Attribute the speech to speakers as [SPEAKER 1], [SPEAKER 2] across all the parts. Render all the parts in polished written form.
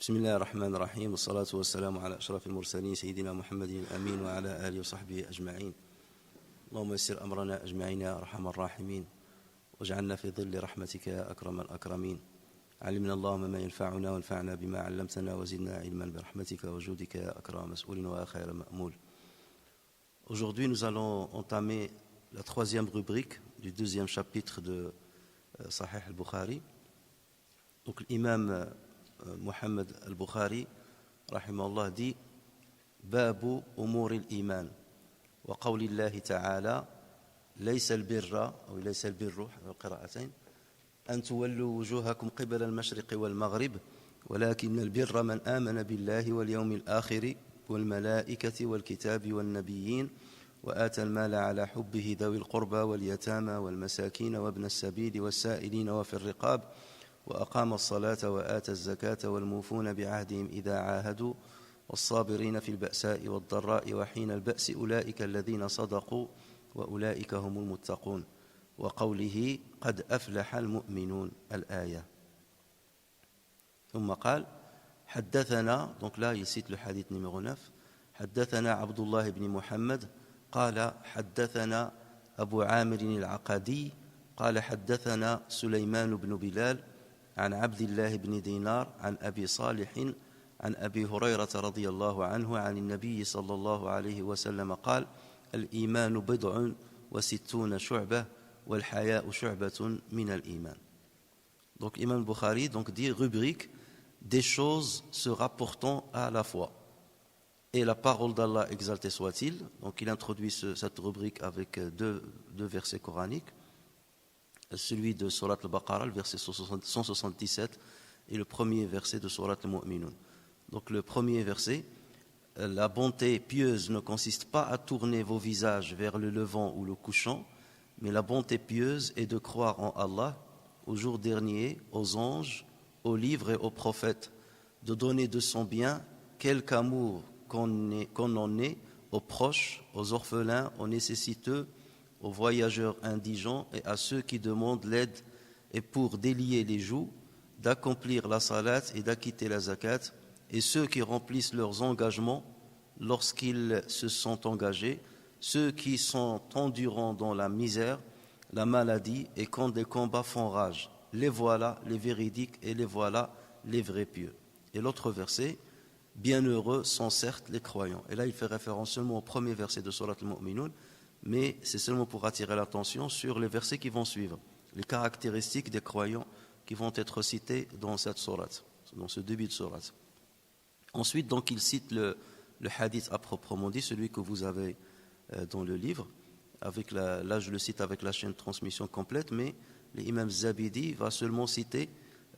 [SPEAKER 1] بسم الله الرحمن الرحيم والصلاة والسلام على أشرف المرسلين سيدنا محمد الأمين وعلى آله وصحبه أجمعين. اللهم يسر أمرنا أجمعين يا أرحم الراحمين واجعلنا في ظل رحمتك يا أكرم الأكرمين. علمنا اللهم ما ينفعنا وانفعنا بما علمتنا وزدنا علما برحمتك وجودك يا أكرم مسؤول وخير مأمول. Aujourd'hui, nous allons entamer la troisième rubrique du deuxième chapitre de Sahih al-Bukhari. Donc l'imam Muhammad al-Bukhari rahimahullah dit Babu umur al-iman wa qawli Allah ta'ala laysa al-birra ou laysa al-birru al-qira'atayn an tuwallu wujuhakum qibala al-mashriq wal-maghrib walakin al-birra man amana billahi wal yawmil akhir wal malaikati wal kitabi wan nabiyyin وآتى المال على حبه ذوي القربى واليتامى والمساكين وابن السبيل والسائلين وفي الرقاب وأقام الصلاة وآتى الزكاة والموفون بعهدهم إذا عاهدوا والصابرين في البأساء والضراء وحين البأس أولئك الذين صدقوا وأولئك هم المتقون وقوله قد أفلح المؤمنون الآية. ثم قال حدثنا, donc là il cite le hadith numéro 9, حدثنا عبد الله بن محمد قال حدثنا أبو عامر العقدي قال حدثنا سليمان بن بلال عن عبد الله بن دينار عن أبي صالح عن أبي هريرة رضي الله عنه عن النبي صلى الله عليه وسلم قال الإيمان بضع وستون شعبة والحياء شعبة من الإيمان. Donc Imam Bukhari donc dit rubrique des choses se rapportant à la foi et la parole d'Allah exalté soit-il. Donc il introduit cette rubrique avec deux versets coraniques, celui de Surat al-Baqarah, le verset 177, et le premier verset de Surat al-Mu'minun. Donc le premier verset, la bonté pieuse ne consiste pas à tourner vos visages vers le levant ou le couchant, mais la bonté pieuse est de croire en Allah, au jour dernier, aux anges, aux livres et aux prophètes, de donner de son bien quelque amour qu'on en ait aux proches, aux orphelins, aux nécessiteux, aux voyageurs indigents et à ceux qui demandent l'aide, et pour délier les joues, d'accomplir la salat et d'acquitter la zakat, et ceux qui remplissent leurs engagements lorsqu'ils se sont engagés, ceux qui sont endurants dans la misère, la maladie et quand des combats font rage. Les voilà les véridiques et les voilà les vrais pieux. Et l'autre verset, bienheureux sont certes les croyants. Et là, il fait référence seulement au premier verset de Surat al-Mu'minun, mais c'est seulement pour attirer l'attention sur les versets qui vont suivre, les caractéristiques des croyants qui vont être cités dans cette sourate, dans ce début de sourate. Ensuite, donc, il cite le hadith à proprement dit, celui que vous avez dans le livre, là je le cite avec la chaîne de transmission complète, mais l'imam Zabidi va seulement citer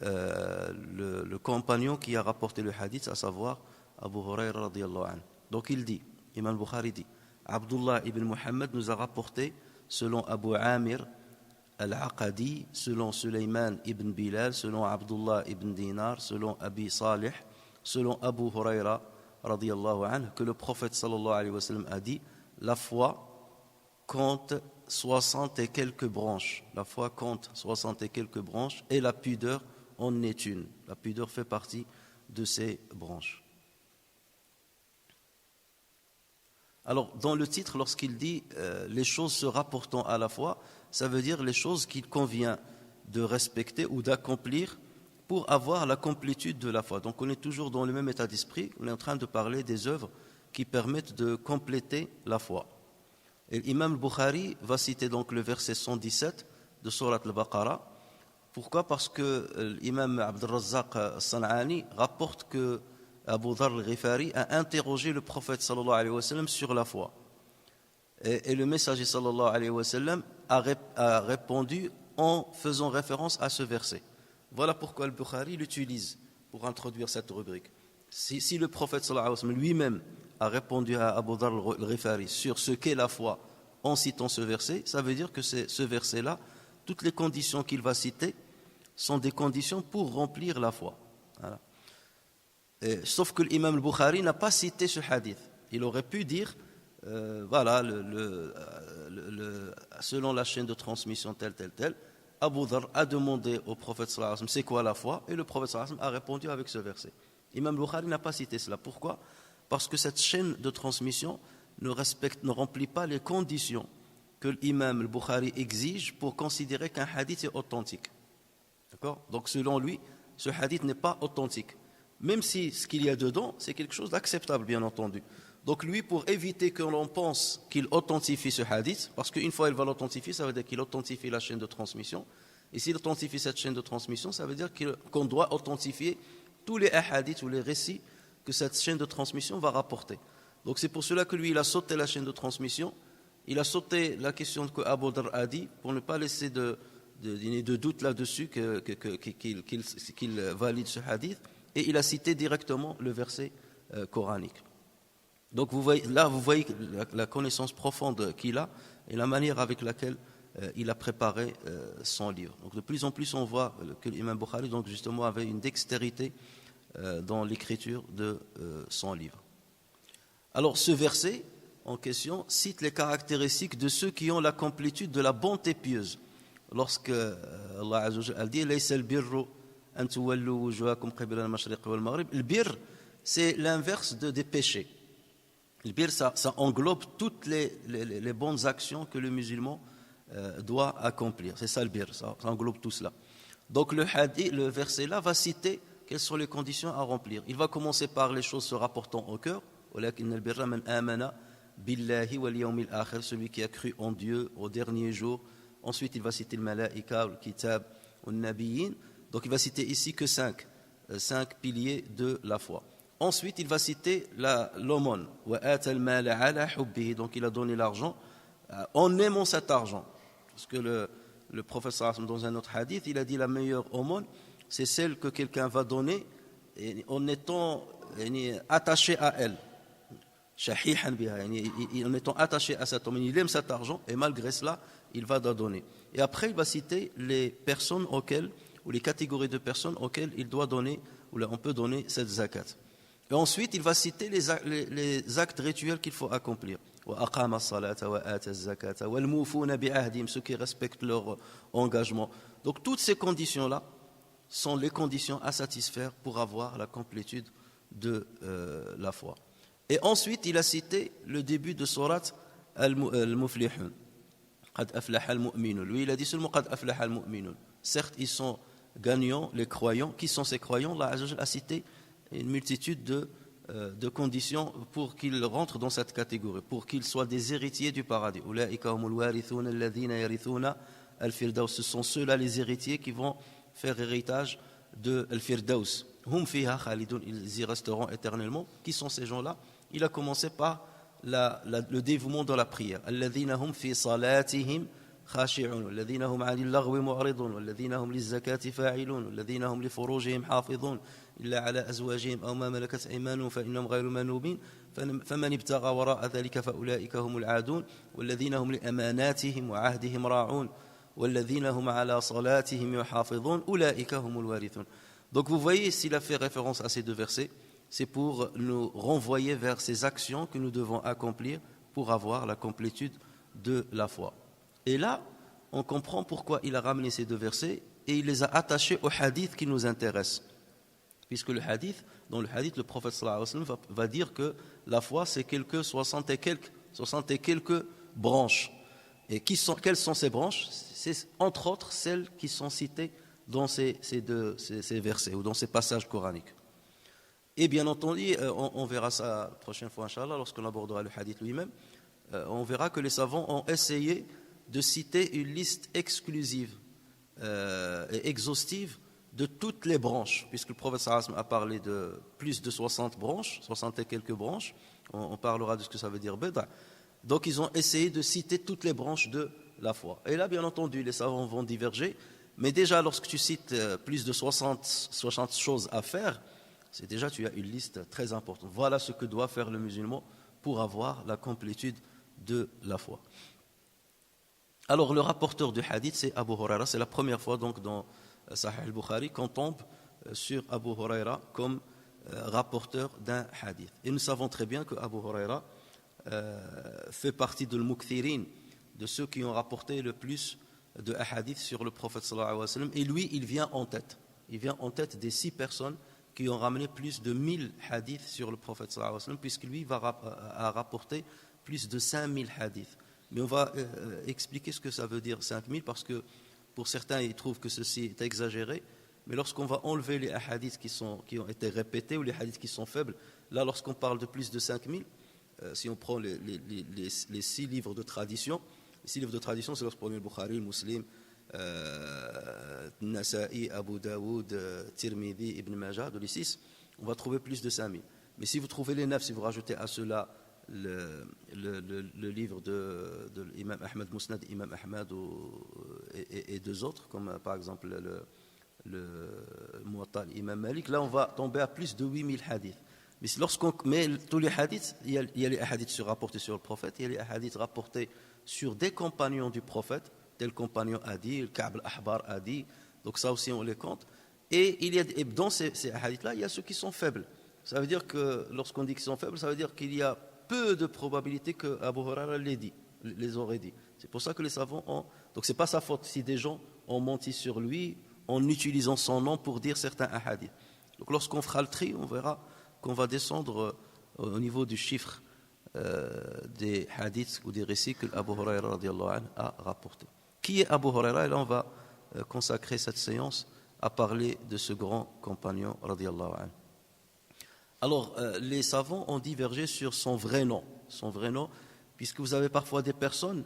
[SPEAKER 1] le compagnon qui a rapporté le hadith, à savoir Abu Hurayra radiyallahu anhu. Donc il dit, Imam Bukhari dit, Abdullah ibn Muhammad nous a rapporté selon Abu Amir al-Aqadi, selon Sulayman ibn Bilal, selon Abdullah ibn Dinar, selon Abi Salih, selon Abu Hurayra radiyallahu anhu, que le prophète sallallahu alayhi wa sallam a dit, la foi compte 60 et quelques branches. La foi compte 60 et quelques branches et la pudeur en est une. La pudeur fait partie de ces branches. Alors, dans le titre, lorsqu'il dit les choses se rapportant à la foi, ça veut dire les choses qu'il convient de respecter ou d'accomplir pour avoir la complétude de la foi. Donc, on est toujours dans le même état d'esprit. On est en train de parler des œuvres qui permettent de compléter la foi. Et l'imam Bukhari va citer donc le verset 117 de Surat al-Baqarah. Pourquoi? Parce que l'imam Abd al-Razzaq al-San'ani rapporte que Abu Dharr al-Ghifari a interrogé le prophète sallallahu alayhi wa sallam sur la foi. Et le messager sallallahu alayhi wa sallam a répondu en faisant référence à ce verset. Voilà pourquoi le Bukhari l'utilise pour introduire cette rubrique. Si le prophète sallallahu alayhi wa sallam lui-même a répondu à Abu Dharr al-Ghifari sur ce qu'est la foi en citant ce verset, ça veut dire que c'est ce verset-là, toutes les conditions qu'il va citer sont des conditions pour remplir la foi. Voilà. Sauf que l'imam al-Bukhari n'a pas cité ce hadith. Il aurait pu dire, selon la chaîne de transmission telle, Abu Dharr a demandé au prophète sallallahu alayhi wa sallam c'est quoi la foi, et le prophète sallallahu alayhi wa sallam a répondu avec ce verset. Imam Bukhari n'a pas cité cela. Pourquoi? Parce que cette chaîne de transmission ne remplit pas les conditions que l'imam Bukhari exige pour considérer qu'un hadith est authentique. D'accord? Donc selon lui, ce hadith n'est pas authentique. Même si ce qu'il y a dedans, c'est quelque chose d'acceptable, bien entendu. Donc lui, pour éviter que l'on pense qu'il authentifie ce hadith, parce qu'une fois il va l'authentifier, ça veut dire qu'il authentifie la chaîne de transmission. Et s'il authentifie cette chaîne de transmission, ça veut dire qu'on doit authentifier tous les hadiths ou les récits que cette chaîne de transmission va rapporter. Donc c'est pour cela que lui, il a sauté la chaîne de transmission, il a sauté la question que Abu Dharr a dit, pour ne pas laisser de doute là-dessus qu'il valide ce hadith, et il a cité directement le verset coranique. Donc vous voyez la connaissance profonde qu'il a et la manière avec laquelle il a préparé son livre. Donc de plus en plus on voit que l'imam Bukhari donc justement avait une dextérité dans l'écriture de son livre. Alors ce verset en question cite les caractéristiques de ceux qui ont la complétude de la bonté pieuse. Lorsque Allah Azza wa Jalla dit laysa al-birru an tuwallu wujuhakum qibla al-mashriq wal maghrib, le birr c'est l'inverse des péchés. Le birr ça englobe toutes les bonnes actions que le musulman doit accomplir. C'est ça le birr, ça englobe tout cela. Donc le verset là va citer quelles sont les conditions à remplir. Il va commencer par les choses se rapportant au cœur. Walakin al-birra man amana billahi wal yawmil akhir, celui qui a cru en Dieu au dernier jour. Ensuite, il va citer le malaïka, le kitab, le nabiyyin. Donc il va citer ici que cinq piliers de la foi. Ensuite, il va citer l'aumône. Donc il a donné l'argent en aimant cet argent. Parce que le prophète dans un autre hadith, il a dit la meilleure aumône, c'est celle que quelqu'un va donner en étant attaché à elle. En étant attaché à cet homme, il aime cet argent et malgré cela, il va la donner. Et après, il va citer les personnes auxquelles, ou les catégories de personnes auxquelles il doit donner, ou là, on peut donner cette zakat. Et ensuite, il va citer les actes rituels qu'il faut accomplir. Ceux qui respectent leur engagement. Donc, toutes ces conditions-là sont les conditions à satisfaire pour avoir la complétude de la foi. Et ensuite, il a cité le début de Surat Al-Muflihun. Qad aflaha al-mu'minun. Lui, il a dit seulement Qad aflaha al-mu'minun. Certes, ils sont gagnants, les croyants. Qui sont ces croyants? Allah Azza wa Jalla a cité une multitude de conditions pour qu'ils rentrent dans cette catégorie, pour qu'ils soient des héritiers du paradis. Ulaika humul warithuna alladhina yarithuna al-firdaus. Ce sont ceux-là les héritiers qui vont faire héritage de al-firdaus. Hum fiha khalidun. Ils y resteront éternellement. Qui sont ces gens-là? Il a commencé par le dévouement dans la prière. Alladhina hum fi salatihim خاشعون والذين هم عن اللغو معرضون والذين هم للزكاة فاعلون والذين هم لفروجهم حافظون إلا على أزواجهم أو ما ملكت أيمانهم فإنهم غير منوبين فمن ابتغى وراء ذلك فأولئك هم العادون والذين هم لأماناتهم وعهدهم راعون والذين هم على صلاتهم يحافظون أولئك هم الوارثون. Donc vous voyez, s'il a fait référence à ces deux versets, c'est pour nous renvoyer vers ces actions que nous devons accomplir pour avoir la complétude de la foi. Et là, on comprend pourquoi il a ramené ces deux versets et il les a attachés au hadith qui nous intéresse. Puisque dans le hadith, le prophète sallallahu alayhi wa sallam va dire que la foi, c'est 60 et quelques branches. Et quelles sont ces branches? C'est entre autres celles qui sont citées dans ces versets ou dans ces passages coraniques. Et bien entendu, on verra ça la prochaine fois, Inch'Allah, lorsqu'on abordera le hadith lui-même, on verra que les savants ont essayé de citer une liste exclusive et exhaustive de toutes les branches, puisque le prophète sallallahu alayhi wa sallam a parlé de plus de 60 branches, 60 et quelques branches, on parlera de ce que ça veut dire bid'a. Donc ils ont essayé de citer toutes les branches de la foi. Et là, bien entendu, les savants vont diverger, mais déjà lorsque tu cites plus de 60 choses à faire, c'est déjà, tu as une liste très importante. Voilà ce que doit faire le musulman pour avoir la complétude de la foi. Alors le rapporteur du hadith, c'est Abu Huraira. C'est la première fois donc dans Sahih al-Bukhari qu'on tombe sur Abu Huraira comme rapporteur d'un hadith. Et nous savons très bien que Abu Huraira fait partie de l'mukthirin, de ceux qui ont rapporté le plus de hadith sur le prophète sallallahu alayhi wa sallam. Et lui, il vient en tête. Il vient en tête des 6 personnes qui ont ramené plus de 1000 hadiths sur le prophète sallallahu alayhi wa sallam, puisque lui a rapporté plus de 5000 hadiths. Mais on va expliquer ce que ça veut dire 5000, parce que pour certains ils trouvent que ceci est exagéré, mais lorsqu'on va enlever les hadiths qui ont été répétés ou les hadiths qui sont faibles, là lorsqu'on parle de plus de 5000, si on prend les 6 livres de tradition, les 6 livres de tradition, c'est lorsqu'on prend le Bukhari, le Muslim, Nasa'i, Abu Daoud, Tirmidhi, Ibn Majah, de les 6, on va trouver plus de 5000. Mais si vous trouvez les 9, si vous rajoutez à cela le livre de l'imam Ahmad, Musnad Imam Ahmad et 2 autres, comme par exemple le Muwatta Imam Malik, là on va tomber à plus de 8000 hadiths. Mais lorsqu'on met tous les hadiths, il y a les hadiths rapportés sur le prophète, il y a les hadiths rapportés sur des compagnons du prophète, tel compagnon a dit, le Ka'b al-Ahbar a dit, donc ça aussi on les compte. Et dans ces hadiths-là, il y a ceux qui sont faibles. Ça veut dire que lorsqu'on dit qu'ils sont faibles, ça veut dire qu'il y a peu de probabilité que Abu Huraira les aurait dit. C'est pour ça que les savants ont... Donc c'est pas sa faute si des gens ont menti sur lui en utilisant son nom pour dire certains hadiths. Donc lorsqu'on fera le tri, on verra qu'on va descendre au niveau du chiffre des hadiths ou des récits que Abu Huraira radiallahu anhu a rapporté. Qui est Abu Huraira? Et là on va consacrer cette séance à parler de ce grand compagnon radiallahu anhu. Alors les savants ont divergé sur son vrai nom, puisque vous avez parfois des personnes,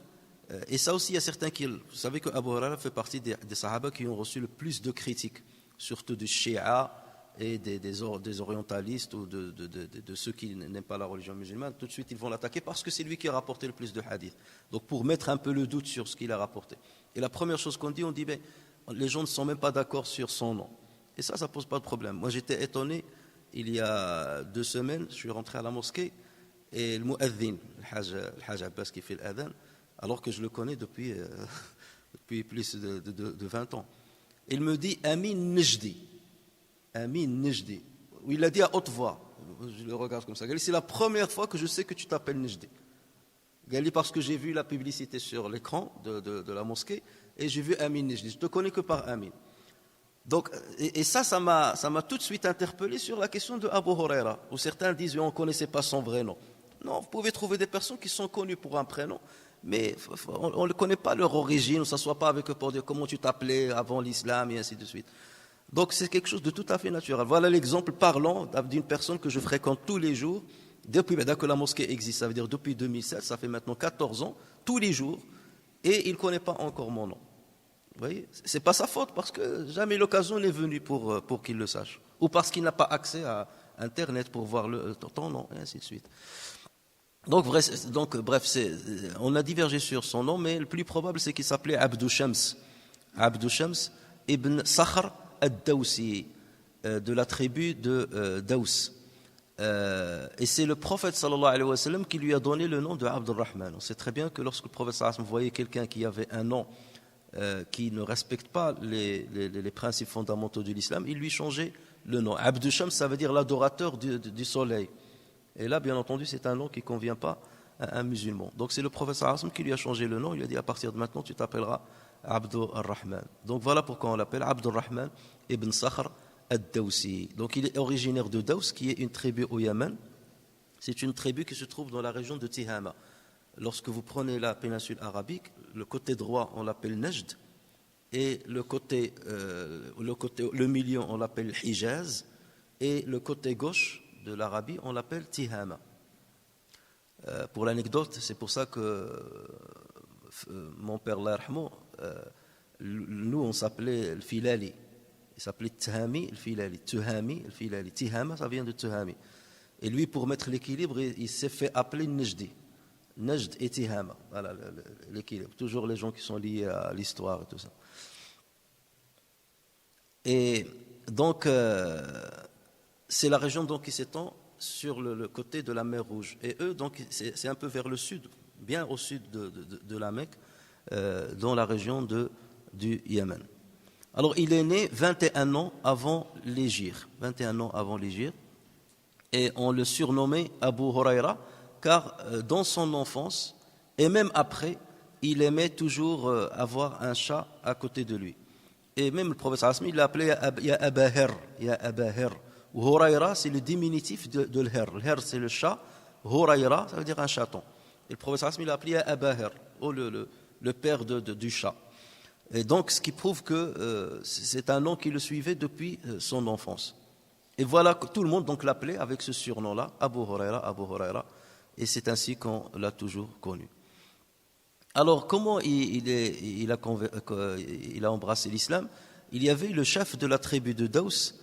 [SPEAKER 1] et ça aussi il y a certains qui... Vous savez que Abu Huraira fait partie des sahaba qui ont reçu le plus de critiques, surtout du Shia et des orientalistes ou de ceux qui n'aiment pas la religion musulmane. Tout de suite ils vont l'attaquer parce que c'est lui qui a rapporté le plus de hadiths. Donc pour mettre un peu le doute sur ce qu'il a rapporté. Et la première chose qu'on dit, on dit ben, les gens ne sont même pas d'accord sur son nom. Et ça pose pas de problème. Moi j'étais étonné, il y a 2 semaines, je suis rentré à la mosquée et le mu'adhin, le Hajj Abbas qui fait l'adhan, alors que je le connais depuis plus de 20 ans. Il me dit Amin Nejdi. Amin Nejdi. Il l'a dit à haute voix. Je le regarde comme ça. Il dit, c'est la première fois que je sais que tu t'appelles Nejdi. Il dit, parce que j'ai vu la publicité sur l'écran de la mosquée et j'ai vu Amin Nejdi. Je ne te connais que par Amin. Donc, et ça m'a tout de suite interpellé sur la question de Abu Huraira, où certains disent on ne connaissait pas son vrai nom. Non, vous pouvez trouver des personnes qui sont connues pour un prénom, mais on ne connaît pas leur origine, on ne s'assoit pas avec eux pour dire comment tu t'appelais avant l'islam et ainsi de suite. Donc c'est quelque chose de tout à fait naturel. Voilà l'exemple parlant d'une personne que je fréquente tous les jours, dès que la mosquée existe, ça veut dire depuis 2007, ça fait maintenant 14 ans, tous les jours, et il ne connaît pas encore mon nom. Vous voyez, c'est pas sa faute parce que jamais l'occasion n'est venue pour qu'il le sache, ou parce qu'il n'a pas accès à Internet pour voir ton nom, et ainsi de suite. Donc bref, on a divergé sur son nom, mais le plus probable c'est qu'il s'appelait Abdou Shams ibn Sakhr ad-Dawsi, de la tribu de Daous. Et c'est le prophète sallallahu alayhi wa sallam qui lui a donné le nom de Abdurrahman. On sait très bien que lorsque le prophète sallallahu alayhi wa sallam voyait quelqu'un qui avait un nom qui ne respecte pas les principes fondamentaux de l'islam, il lui changeait le nom. Abdou Shams, ça veut dire l'adorateur du soleil. Et là, bien entendu, c'est un nom qui ne convient pas à un musulman. Donc c'est le prophète sallallahu alayhi wa sallam qui lui a changé le nom. Il lui a dit à partir de maintenant, tu t'appelleras Abdurrahman. Donc voilà pourquoi on l'appelle Abdurrahman ibn Sakhr ad-Dawsi. Donc il est originaire de Daous, qui est une tribu au Yémen. C'est une tribu qui se trouve dans la région de Tihama. Lorsque vous prenez la péninsule arabique, le côté droit, on l'appelle Najd, et le milieu, on l'appelle Hijaz, et le côté gauche de l'Arabie, on l'appelle Tihama. Pour l'anecdote, c'est pour ça que mon père, nous, on s'appelait le Filali. Il s'appelait Tuhami, le Filali. Tuhami, le Filali. Tihama, ça vient de Tuhami. Et lui, pour mettre l'équilibre, il s'est fait appeler Nejdi. Najd et Tihama, voilà l'équilibre. Toujours les gens qui sont liés à l'histoire et tout ça. Et donc, c'est la région donc, qui s'étend sur le côté de la mer Rouge. Et eux, donc, c'est un peu vers le sud, bien au sud de la Mecque, dans la région du Yémen. Alors, il est né 21 ans avant l'Hégire. 21 ans avant l'Hégire. Et on le surnommait Abu Huraira, car dans son enfance, et même après, il aimait toujours avoir un chat à côté de lui. Et même le prophète sallallahu alayhi wa sallam, il l'a appelé Ya Abahir, Hurayra, c'est le diminutif de l'her. L'her, c'est le chat. Hurayra, ça veut dire un chaton. Et le prophète sallallahu alayhi wa sallam, il a appelé Abaher, le père du chat. Et donc, ce qui prouve que c'est un nom qui le suivait depuis son enfance. Et voilà que tout le monde donc l'appelait avec ce surnom-là, Abu Huraira. Et c'est ainsi qu'on l'a toujours connu. Alors, comment il a embrassé l'islam? Il y avait le chef de la tribu de Daws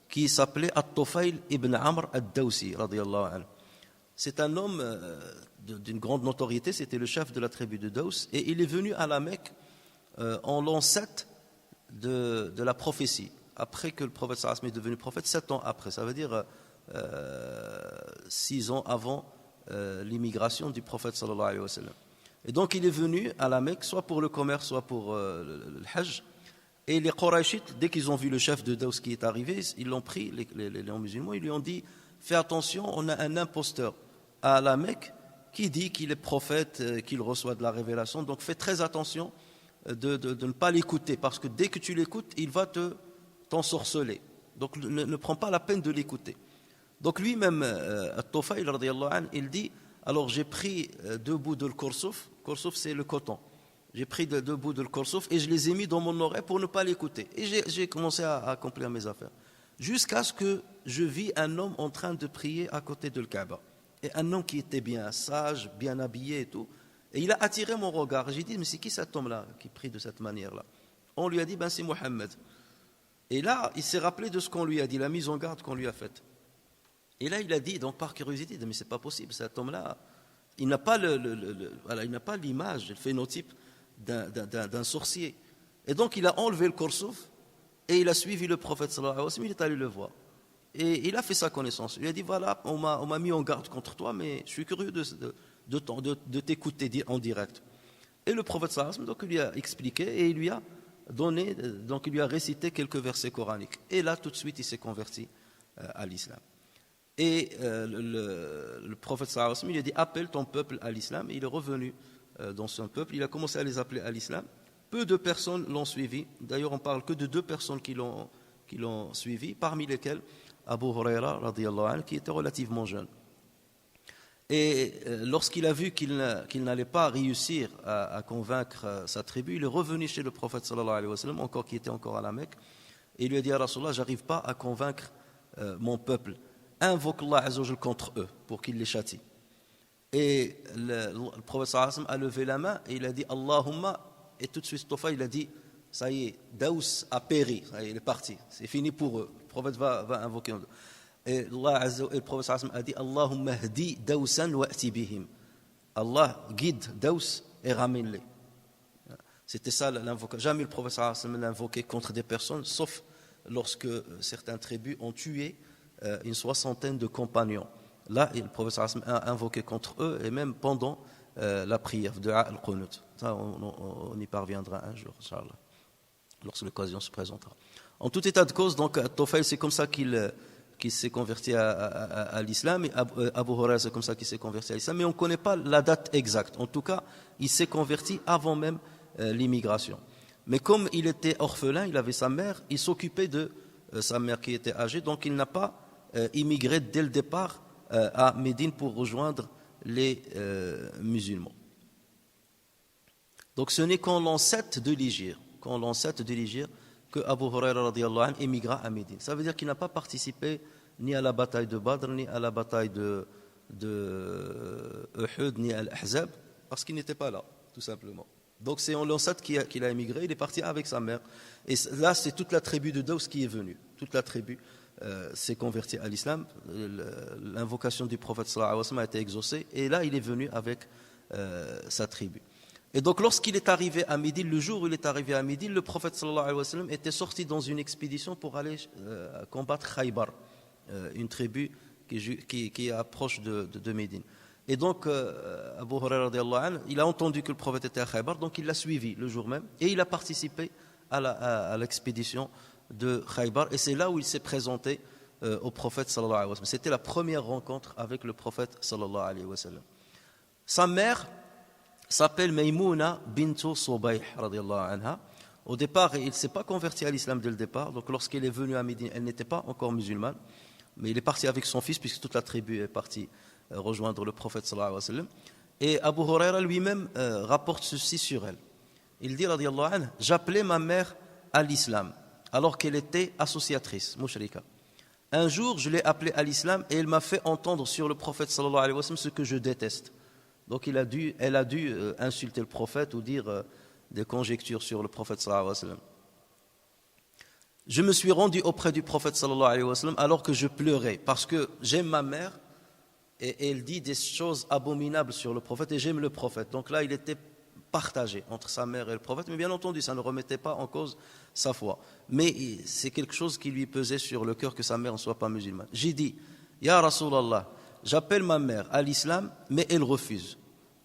[SPEAKER 1] qui s'appelait At-Tufayl ibn Amr ad-Dawsi, radiyallahu anhu. C'est un homme d'une grande notoriété, c'était le chef de la tribu de Daws, et il est venu à la Mecque en l'an 7 de la prophétie, après que le prophète sallallahu alayhi wa sallam est devenu prophète, 7 ans après, ça veut dire 6 ans avant l'immigration du prophète sallallahu alayhi wa sallam. Et donc il est venu à la Mecque, soit pour le commerce, soit pour le Hajj. Et les Qurayshites, dès qu'ils ont vu le chef de Daws qui est arrivé, ils l'ont pris, les musulmans, ils lui ont dit « Fais attention, on a un imposteur à la Mecque qui dit qu'il est prophète, qu'il reçoit de la révélation. Donc fais très attention de ne pas l'écouter, parce que dès que tu l'écoutes, il va t'ensorceler. Donc ne prends pas la peine de l'écouter. » Donc lui-même, At-Tufayl, radiyallahu anhu, il dit « Alors j'ai pris 2 bouts de l'Kursouf. Kursouf, c'est le coton. J'ai pris 2 bouts de l'Kursouf et je les ai mis dans mon oreille pour ne pas l'écouter. Et j'ai commencé à accomplir mes affaires. Jusqu'à ce que je vis un homme en train de prier à côté de l'Kaaba. Et un homme qui était bien sage, bien habillé et tout. Et il a attiré mon regard. J'ai dit, mais c'est qui cet homme-là qui prie de cette manière-là? On lui a dit, c'est Mohammed. Et là, il s'est rappelé de ce qu'on lui a dit, la mise en garde qu'on lui a faite. Et là, il a dit, donc par curiosité, mais c'est pas possible, cet homme-là, il n'a pas il n'a pas l'image, le phénotype d'un sorcier. Et donc, il a enlevé le Kursouf et il a suivi le prophète sallallahu alayhi wa sallam, il est allé le voir. Et il a fait sa connaissance. Il a dit, voilà, on m'a mis en garde contre toi, mais je suis curieux de t'écouter en direct. Et le prophète sallallahu alayhi wa sallam, donc, il lui a expliqué et il lui a donné, donc il lui a récité quelques versets coraniques. Et là, tout de suite, il s'est converti à l'islam. Et le prophète sallallahu alayhi wa sallam, il a dit, appelle ton peuple à l'islam. Et il est revenu dans son peuple, il a commencé à les appeler à l'islam. Peu de personnes l'ont suivi. D'ailleurs, on parle que de 2 personnes qui l'ont suivi, parmi lesquelles Abu Huraira, radiyallahu anhu, qui était relativement jeune. Et lorsqu'il a vu qu'il n'allait pas réussir à convaincre sa tribu, il est revenu chez le prophète sallallahu alayhi wa sallam, qui était encore à la Mecque, et il lui a dit, à Rasulallah, j'arrive pas à convaincre mon peuple. Invoque Allah azza wa jal contre eux pour qu'il les châtie. Et le prophète sallallahu alayhi wa sallam a levé la main et il a dit Allahumma, et tout de suite Tofa il a dit ça y est, Daous a péri, ça y est, il est parti, c'est fini pour eux. Le prophète va invoquer. Et le prophète sallallahu alayhi wa sallam a dit Allahumma hdi Daousan wa ati bihim. Allah guide Daous et ramène-les. C'était ça l'invocation. Jamais le prophète sallallahu alayhi wa sallam l'invoquait contre des personnes, sauf lorsque certaines tribus ont tué une 60aine de compagnons. Là, le prophète sallallahu alayhi wa sallam a invoqué contre eux, et même pendant la prière, Du'a al-Qunut. Ça, on y parviendra un jour, Inch'Allah, lorsque l'occasion se présentera. En tout état de cause, donc, Tufayl, c'est comme ça qu'il s'est converti à l'islam, et Abu Huraira, c'est comme ça qu'il s'est converti à l'islam, mais on ne connaît pas la date exacte. En tout cas, il s'est converti avant même l'immigration. Mais comme il était orphelin, il avait sa mère, il s'occupait de sa mère qui était âgée, donc il n'a pas immigré dès le départ à Médine pour rejoindre les musulmans. Donc ce n'est qu'en l'an 7 de l'Hégire, que Abu Huraira radiyallahu anhu émigra à Médine. Ça veut dire qu'il n'a pas participé ni à la bataille de Badr, ni à la bataille de Uhud, ni à Al-Ahzab, parce qu'il n'était pas là, tout simplement. Donc c'est en l'an 7 qu'il a émigré, il est parti avec sa mère. Et là, c'est toute la tribu de Daws qui est venue. Toute la tribu s'est convertie à l'islam. L'invocation du prophète sallallahu alayhi wa sallam a été exaucée. Et là, il est venu avec sa tribu. Et donc, lorsqu'il est arrivé à Médine, le jour où il est arrivé à Médine, le prophète sallallahu alayhi wa sallam était sorti dans une expédition pour aller combattre Khaybar, une tribu qui est proche de Médine. Et donc, Abu Huraira radiyallahu anhu, il a entendu que le prophète était à Khaybar, donc il l'a suivi le jour même, et il a participé à l'expédition de Khaybar, et c'est là où il s'est présenté au prophète sallallahu alayhi wa sallam. C'était la première rencontre avec le prophète sallallahu alayhi wa sallam. Sa mère s'appelle Maymouna bintu Subayh radiyallahu anha. Au départ, il ne s'est pas converti à l'islam dès le départ, donc lorsqu'elle est venue à Médine, elle n'était pas encore musulmane. mais il est parti avec son fils puisque toute la tribu est partie rejoindre le prophète sallallahu alayhi wa sallam. Et Abu Huraira lui-même rapporte ceci sur elle. Il dit, radiyallahu anhu, j'appelais ma mère à l'islam alors qu'elle était associatrice, mushrika. Un jour, je l'ai appelée à l'islam et elle m'a fait entendre sur le prophète sallallahu alayhi wa sallam ce que je déteste. Donc elle a dû insulter le prophète ou dire des conjectures sur le prophète sallallahu alayhi wa sallam. Je me suis rendu auprès du prophète sallallahu alayhi wa sallam alors que je pleurais parce que j'aime ma mère et elle dit des choses abominables sur le prophète et j'aime le prophète. Donc là, il était partagé entre sa mère et le prophète, mais bien entendu, ça ne remettait pas en cause sa foi. Mais c'est quelque chose qui lui pesait sur le cœur que sa mère ne soit pas musulmane. J'ai dit, Ya Rasulallah, j'appelle ma mère à l'islam, mais elle refuse.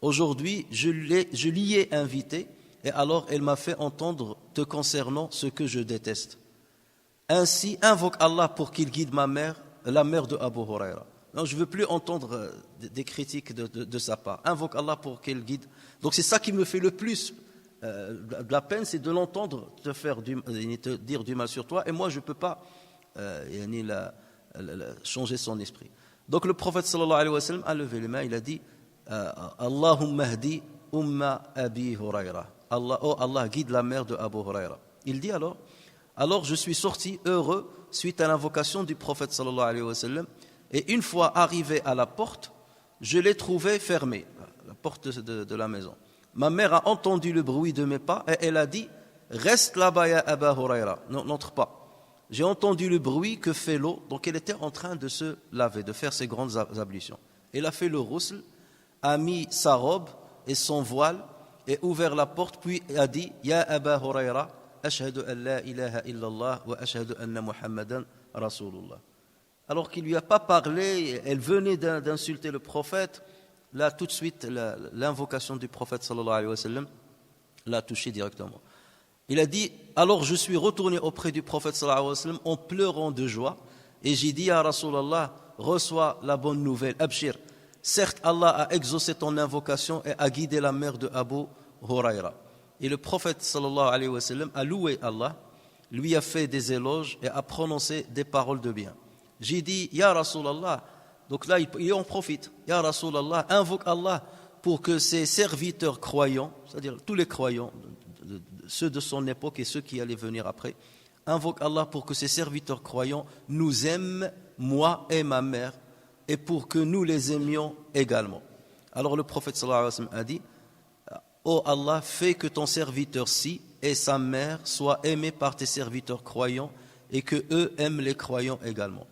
[SPEAKER 1] Aujourd'hui, je l'y ai invitée et alors elle m'a fait entendre te concernant ce que je déteste. Ainsi, invoque Allah pour qu'il guide ma mère, la mère de Abu Huraira. Non, je ne veux plus entendre des critiques de sa part. Invoque Allah pour qu'il guide. Donc c'est ça qui me fait le plus de la peine, c'est de l'entendre te dire du mal sur toi. Et moi, je ne peux pas changer son esprit. Donc le prophète sallallahu alayhi wa sallam a levé les mains, il a dit Allahumma hdi umma Abi Huraira. Oh Allah, guide la mère de Abu Huraira. Il dit alors je suis sorti heureux suite à l'invocation du prophète sallallahu alayhi wa sallam. Et une fois arrivé à la porte, je l'ai trouvée fermée, la porte de la maison. Ma mère a entendu le bruit de mes pas et elle a dit « Reste là-bas, ya Aba Huraira, n'entre pas ». J'ai entendu le bruit que fait l'eau, donc elle était en train de se laver, de faire ses grandes ablutions. Elle a fait le ghusl, a mis sa robe et son voile et ouvert la porte, puis a dit « Ya Aba Huraira, ashhadu an la ilaha illallah wa ashhadu anna Muhammadan Rasulullah ». Alors qu'il ne lui a pas parlé, elle venait d'insulter le prophète. Là, tout de suite, l'invocation du prophète sallallahu alayhi wa sallam l'a touché directement. Il a dit, alors je suis retourné auprès du prophète sallallahu alayhi wa sallam en pleurant de joie. Et j'ai dit à Rasulallah, reçois la bonne nouvelle, Abshir. Certes, Allah a exaucé ton invocation et a guidé la mère de Abu Huraira. Et le prophète sallallahu alayhi wa sallam a loué Allah, lui a fait des éloges et a prononcé des paroles de bien. J'ai dit, Ya Rasulallah, donc là il en profite, Ya Rasulallah, invoque Allah pour que ses serviteurs croyants, c'est-à-dire tous les croyants, ceux de son époque et ceux qui allaient venir après, invoque Allah pour que ses serviteurs croyants nous aiment, moi et ma mère, et pour que nous les aimions également. Alors le prophète sallallahu alayhi wa sallam a dit, Oh Allah, fais que ton serviteur-ci et sa mère soient aimés par tes serviteurs croyants et que eux aiment les croyants également.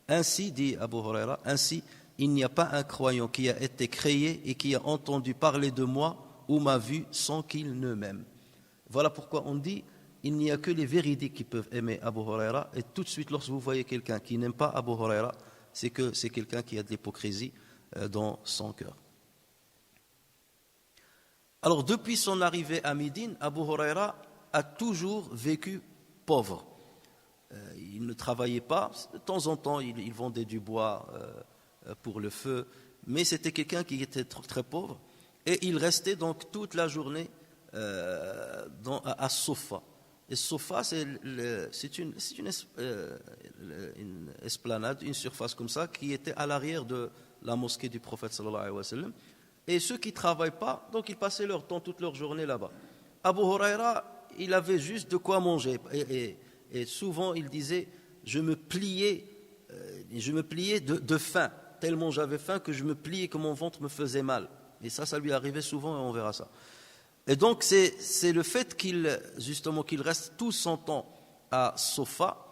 [SPEAKER 1] Ainsi, dit Abu Huraira, ainsi, il n'y a pas un croyant qui a été créé et qui a entendu parler de moi ou m'a vu sans qu'il ne m'aime. Voilà pourquoi on dit, il n'y a que les véridiques qui peuvent aimer Abu Huraira. Et tout de suite, lorsque vous voyez quelqu'un qui n'aime pas Abu Huraira, c'est que c'est quelqu'un qui a de l'hypocrisie dans son cœur. Alors, depuis son arrivée à Médine, Abu Huraira a toujours vécu pauvre. Il ne travaillait pas, de temps en temps il vendait du bois pour le feu, mais c'était quelqu'un qui était très pauvre et il restait donc toute la journée à Sofa. Et Sofa c'est une esplanade, une surface comme ça qui était à l'arrière de la mosquée du prophète sallallahu alayhi wa sallam. Et ceux qui ne travaillent pas, donc ils passaient leur temps, toute leur journée là-bas. Abu Huraira, il avait juste de quoi manger et souvent, il disait, je me pliais de faim, tellement j'avais faim que je me pliais que mon ventre me faisait mal. Et ça lui arrivait souvent et on verra ça. Et donc, c'est le fait qu'il reste tout son temps à Sofa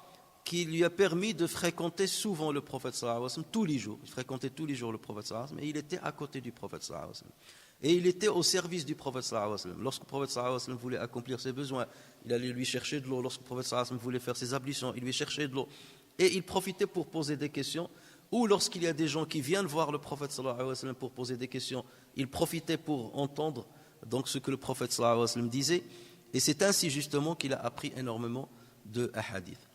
[SPEAKER 1] qui lui a permis de fréquenter souvent le prophète sallallahu alayhi wa sallam tous les jours. Il fréquentait tous les jours le prophète sallallahu alayhi wa sallam et il était à côté du prophète sallallahu alayhi wa sallam. Et il était au service du prophète sallallahu alayhi wa sallam. Lorsque le prophète sallallahu alayhi wa sallam voulait accomplir ses besoins, il allait lui chercher de l'eau. Lorsque le prophète sallallahu alayhi wa sallam voulait faire ses ablutions, il lui cherchait de l'eau. Et il profitait pour poser des questions. Ou lorsqu'il y a des gens qui viennent voir le prophète sallallahu alayhi wa sallam pour poser des questions, il profitait pour entendre donc ce que le prophète sallallahu alayhi wa sallam disait. Et c'est ainsi justement qu'il a appris énormément de hadiths.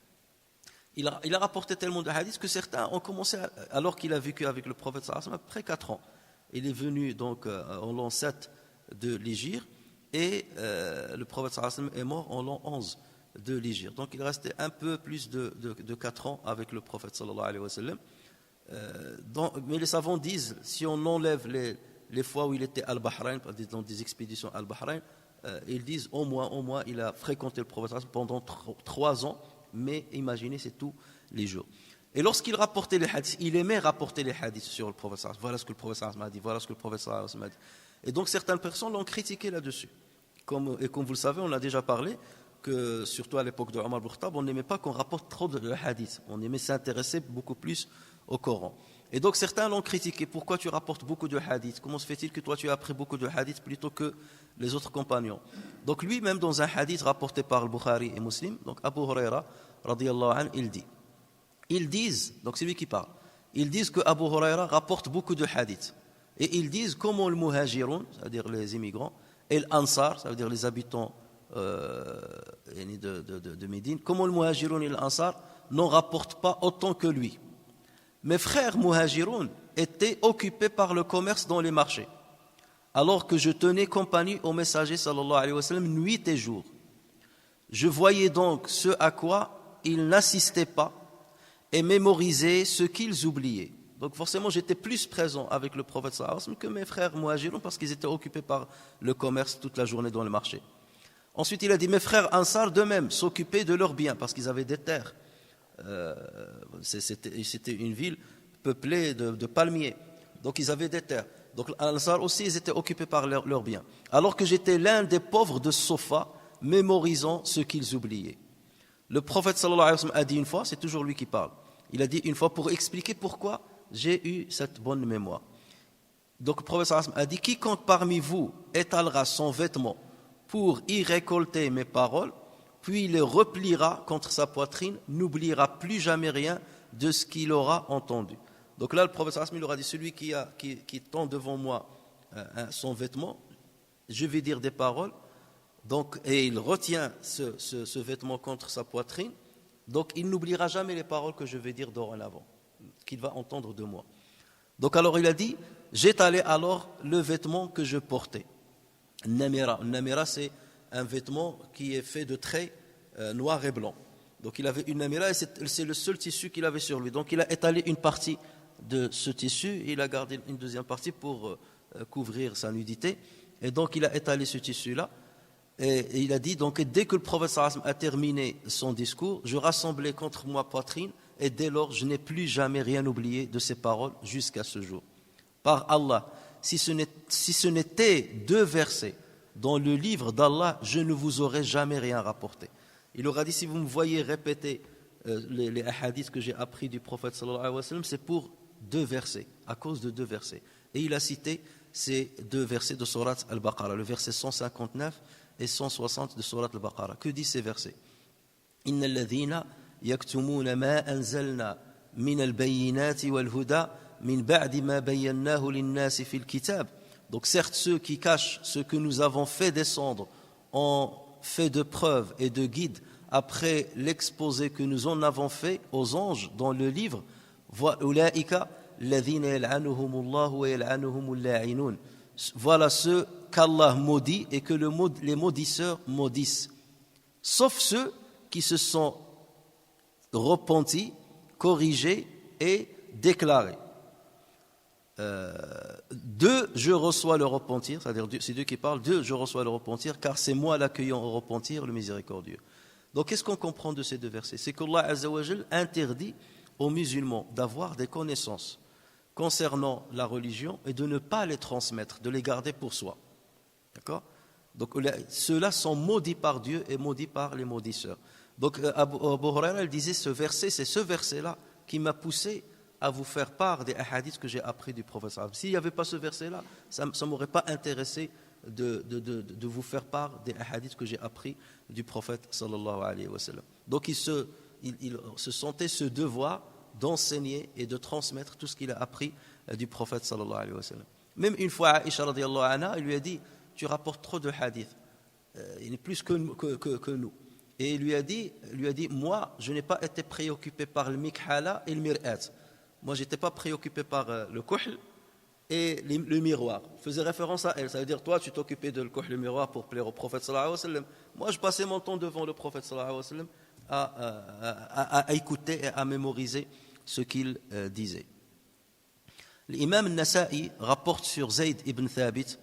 [SPEAKER 1] Il a rapporté tellement de hadiths que certains ont commencé, alors qu'il a vécu avec le prophète sallallahu alayhi wa sallam, après 4 ans. Il est venu donc en l'an 7 de l'Hégire et le prophète sallallahu alayhi wa sallam est mort en l'an 11 de l'hégire. Donc il restait un peu plus de 4 ans avec le prophète sallallahu alayhi wa sallam. Mais les savants disent, si on enlève les fois où il était al-Bahrain, dans des expéditions al-Bahrain, ils disent au moins il a fréquenté le prophète pendant 3 ans, mais imaginez, c'est tous les jours. Et lorsqu'il rapportait les hadiths, il aimait rapporter les hadiths sur le prophète. Voilà ce que le prophète m'a dit, voilà ce que le prophète m'a dit. Et donc certaines personnes l'ont critiqué là-dessus. Comme vous le savez, on a déjà parlé que, surtout à l'époque de Omar ibn Khattab, on n'aimait pas qu'on rapporte trop de hadiths. On aimait s'intéresser beaucoup plus au Coran. Et donc certains l'ont critiqué. Pourquoi tu rapportes beaucoup de hadiths? Comment se fait-il que toi tu as appris beaucoup de hadiths plutôt que les autres compagnons? Donc lui-même, dans un hadith rapporté par le Bukhari et Muslim, donc Abu Huraira, radiyallahu anhu, il dit. Ils disent, donc c'est lui qui parle, ils disent que Abu Huraira rapporte beaucoup de hadiths. Et ils disent comment le muhajiroun, c'est-à-dire les immigrants, et l'Ansar, ça veut dire les habitants de Médine, comment le muhajiroun et l'Ansar n'en rapportent pas autant que lui. Mes frères muhajiroun étaient occupés par le commerce dans les marchés, alors que je tenais compagnie au messager sallallahu alayhi wa sallam nuit et jour. Je voyais donc ce à quoi ils n'assistaient pas et mémoriser ce qu'ils oubliaient. Donc forcément, j'étais plus présent avec le prophète sallallahu alayhi wa sallam que mes frères muhajiroun parce qu'ils étaient occupés par le commerce toute la journée dans le marché. Ensuite, il a dit, mes frères ansar d'eux-mêmes s'occupaient de leurs biens parce qu'ils avaient des terres. C'était une ville peuplée de palmiers. Donc ils avaient des terres. Donc ansar aussi, ils étaient occupés par leurs biens. Alors que j'étais l'un des pauvres de Sofa, mémorisant ce qu'ils oubliaient. Le prophète sallallahu alayhi wa sallam a dit une fois, c'est toujours lui qui parle, il a dit une fois pour expliquer pourquoi j'ai eu cette bonne mémoire. Donc le prophète sallallahu alayhi wa sallam a dit, quiconque parmi vous étalera son vêtement pour y récolter mes paroles, puis les repliera contre sa poitrine, n'oubliera plus jamais rien de ce qu'il aura entendu. Donc là, le prophète sallallahu alayhi wa sallam aura dit, celui qui tend devant moi son vêtement, je vais dire des paroles, donc, et il retient ce vêtement contre sa poitrine, donc il n'oubliera jamais les paroles que je vais dire dorénavant, qu'il va entendre de moi. Donc alors il a dit, j'étalai alors le vêtement que je portais. Namira. Namira, c'est un vêtement qui est fait de traits noirs et blancs. Donc il avait une namira et c'est le seul tissu qu'il avait sur lui. Donc il a étalé une partie de ce tissu et il a gardé une deuxième partie pour couvrir sa nudité. Et donc il a étalé ce tissu-là. Et il a dit, donc dès que le prophète sallallahu alayhi wa sallam a terminé son discours, je rassemblai contre moi poitrine et dès lors je n'ai plus jamais rien oublié de ces paroles jusqu'à ce jour. Par Allah, si ce n'était 2 versets dans le livre d'Allah, je ne vous aurais jamais rien rapporté. Il aura dit, si vous me voyez répéter les hadiths que j'ai appris du prophète sallallahu alayhi wa sallam, c'est pour 2 versets, à cause de 2 versets. Et il a cité ces 2 versets de Surat Al-Baqarah, le verset 159 et 160 de Surat Al-Baqarah. Que disent ces versets? Inna alladhina yaktumuna ma anzalna min al-bayyinati wal-huda min ba'di ma bayyannahu lin-nasi fil kitab. Donc certes, ceux qui cachent ce que nous avons fait descendre en fait de preuves et de guides après l'exposé que nous en avons fait aux anges dans le livre, ulaika alladhina yal'anuhumullahu wa yal'anuhumul la'inun. Voilà ceux qu'Allah maudit et que les maudisseurs maudissent, sauf ceux qui se sont repentis, corrigés et déclarés. Je reçois le repentir, c'est-à-dire c'est Dieu qui parle, je reçois le repentir, car c'est moi l'accueillant au repentir, le miséricordieux. Donc qu'est-ce qu'on comprend de ces 2 versets? C'est qu'Allah Azza wa Jal interdit aux musulmans d'avoir des connaissances concernant la religion et de ne pas les transmettre, de les garder pour soi. D'accord? Donc ceux-là sont maudits par Dieu et maudits par les maudisseurs. Donc Abu Huraira, il disait, c'est ce verset-là qui m'a poussé à vous faire part des hadiths que j'ai appris du prophète. S'il n'y avait pas ce verset-là, ça ne m'aurait pas intéressé de vous faire part des hadiths que j'ai appris du prophète sallallahu alayhi wa sallam. Donc il se sentait ce devoir d'enseigner et de transmettre tout ce qu'il a appris du prophète sallallahu alayhi wa sallam. Même une fois, Aïcha radiyallahu anha, il lui a dit, tu rapportes trop de hadiths, il est plus que nous. Et il lui a dit, moi, je n'ai pas été préoccupé par le mikhala et le mir'at. Moi, je n'étais pas préoccupé par le kuhl et le miroir. Il faisait référence à elle. Ça veut dire, toi, tu t'occupais de le miroir pour plaire au prophète sallallahu alayhi wa sallam. Moi, je passais mon temps devant le prophète sallallahu alayhi wa sallam à écouter et à mémoriser ce qu'il disait. L'imam Nasa'i rapporte sur Zayd ibn Thabit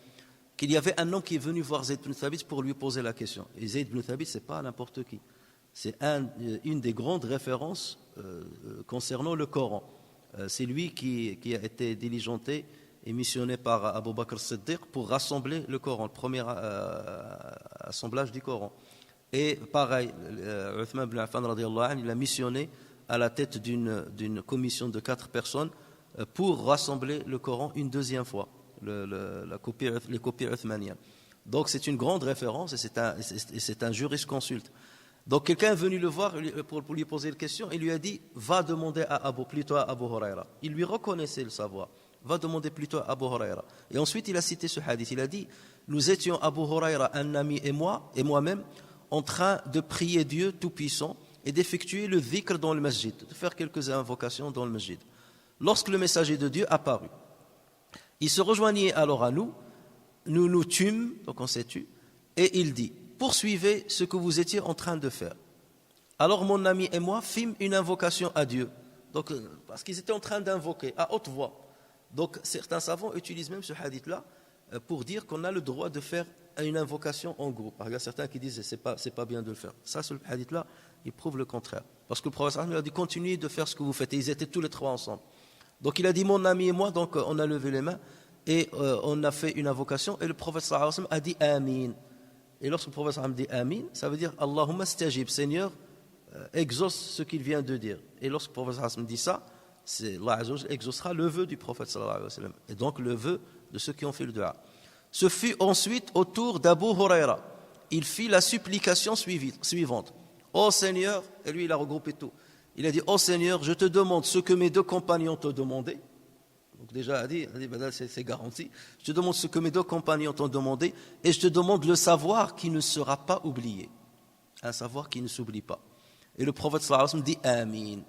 [SPEAKER 1] qu'il y avait un homme qui est venu voir Zayd ibn Thabit pour lui poser la question. Et Zayd ibn Thabit, ce n'est pas n'importe qui. C'est une des grandes références concernant le Coran. C'est lui qui a été diligenté et missionné par Abu Bakr as-Siddiq pour rassembler le Coran, le premier assemblage du Coran. Et pareil, Uthman ibn Affan radiyallahu anhu, il a missionné à la tête d'une commission de 4 personnes pour rassembler le Coran une deuxième fois, les copies uthmaniennes. Donc c'est une grande référence et c'est un jurisconsulte. Donc quelqu'un est venu le voir pour lui poser une question et lui a dit, va demander plutôt à Abu Huraira. Il lui reconnaissait le savoir. Va demander plutôt à Abu Huraira. Et ensuite il a cité ce hadith. Il a dit, nous étions Abu Huraira, un ami et moi-même, en train de prier Dieu Tout-Puissant et d'effectuer le dhikr dans le masjid, de faire quelques invocations dans le masjid. Lorsque le messager de Dieu apparut, il se rejoignait alors à nous nous tûmes, donc on s'est tu, et il dit, poursuivez ce que vous étiez en train de faire. Alors mon ami et moi fîmes une invocation à Dieu, donc, parce qu'ils étaient en train d'invoquer à haute voix. Donc certains savants utilisent même ce hadith-là pour dire qu'on a le droit de faire une invocation en groupe. Alors, il y a certains qui disent c'est pas bien de le faire. Ça, ce hadith-là, il prouve le contraire. Parce que le prophète a dit continuez de faire ce que vous faites. Et ils étaient tous les trois ensemble. Donc il a dit mon ami et moi, donc on a levé les mains et on a fait une invocation. Et le prophète a dit Amin. Et lorsque le prophète dit Amin, ça veut dire Allahumma stajib, Seigneur, exauce ce qu'il vient de dire. Et lorsque le prophète dit ça, Allah exaucera le vœu du prophète sallallahu alayhi wa sallam. Et donc le vœu de ceux qui ont fait le dua. Ce fut ensuite au tour d'Abu Huraira. Il fit la supplication suivante. Ô Seigneur, et lui il a regroupé tout. Il a dit, ô Seigneur, je te demande ce que mes 2 compagnons t'ont demandé. Donc déjà, il a dit c'est garanti. Je te demande ce que mes 2 compagnons t'ont demandé et je te demande le savoir qui ne sera pas oublié. Un savoir qui ne s'oublie pas. Et le prophète sallallahu alayhi wa sallam dit Amin.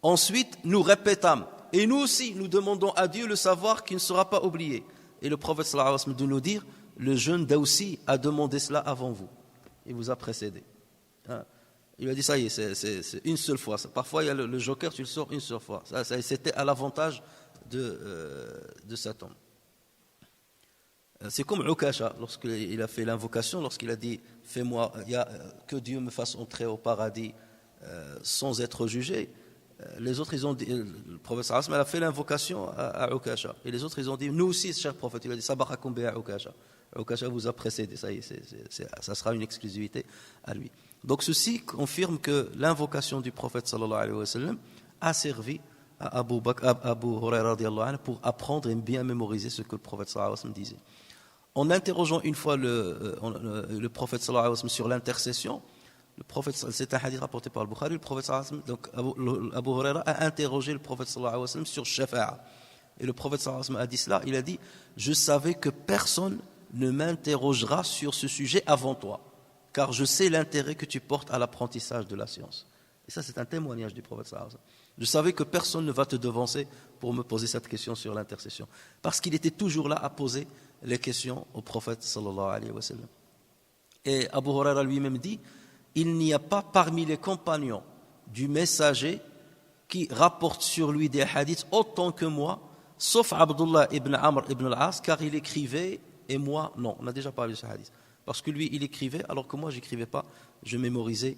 [SPEAKER 1] Ensuite, nous répétâmes. Et nous aussi, nous demandons à Dieu le savoir qui ne sera pas oublié. Et le prophète sallallahu alayhi wa sallam de nous dire, le jeune Daoussi a demandé cela avant vous. Il vous a précédé. Il a dit ça y est, c'est une seule fois. Parfois, il y a le joker, tu le sors une seule fois. C'était à l'avantage de Satan. C'est comme Ukasha, lorsqu'il a fait l'invocation, lorsqu'il a dit fais-moi, que Dieu me fasse entrer au paradis sans être jugé. Les autres, ils ont dit, le prophète sallallahu alayhi wa sallam a fait l'invocation à Ukasha. Et les autres, ils ont dit, nous aussi, cher prophète, il a dit Sabarakum bi'a Ukasha. Ukasha vous a précédé, ça y est, ça sera une exclusivité à lui. Donc ceci confirme que l'invocation du prophète sallallahu alayhi wa sallam a servi à Abu Huraira radiyallahu anhu pour apprendre et bien mémoriser ce que le prophète sallallahu alayhi wa sallam disait. En interrogeant une fois le prophète sallallahu alayhi wa sallam sur l'intercession, le prophète, c'est un hadith rapporté par le Bukhari, le prophète sallallahu alayhi wa sallam, donc Abu Huraira a interrogé le prophète sallallahu alayhi wa sallam sur shafa'a. Et le prophète sallallahu alayhi wa sallam a dit cela, il a dit, je savais que personne ne m'interrogera sur ce sujet avant toi, car je sais l'intérêt que tu portes à l'apprentissage de la science. Et ça, c'est un témoignage du prophète sallallahu alayhi wa sallam. Je savais que personne ne va te devancer pour me poser cette question sur l'intercession, parce qu'il était toujours là à poser les questions au prophète sallallahu alayhi wa sallam. Et Abu Huraira lui-même dit, il n'y a pas parmi les compagnons du messager qui rapporte sur lui des hadiths autant que moi, sauf Abdullah ibn Amr ibn al-As, car il écrivait et moi non. On a déjà parlé de ce hadith. Parce que lui, il écrivait, alors que moi, je n'écrivais pas, je mémorisais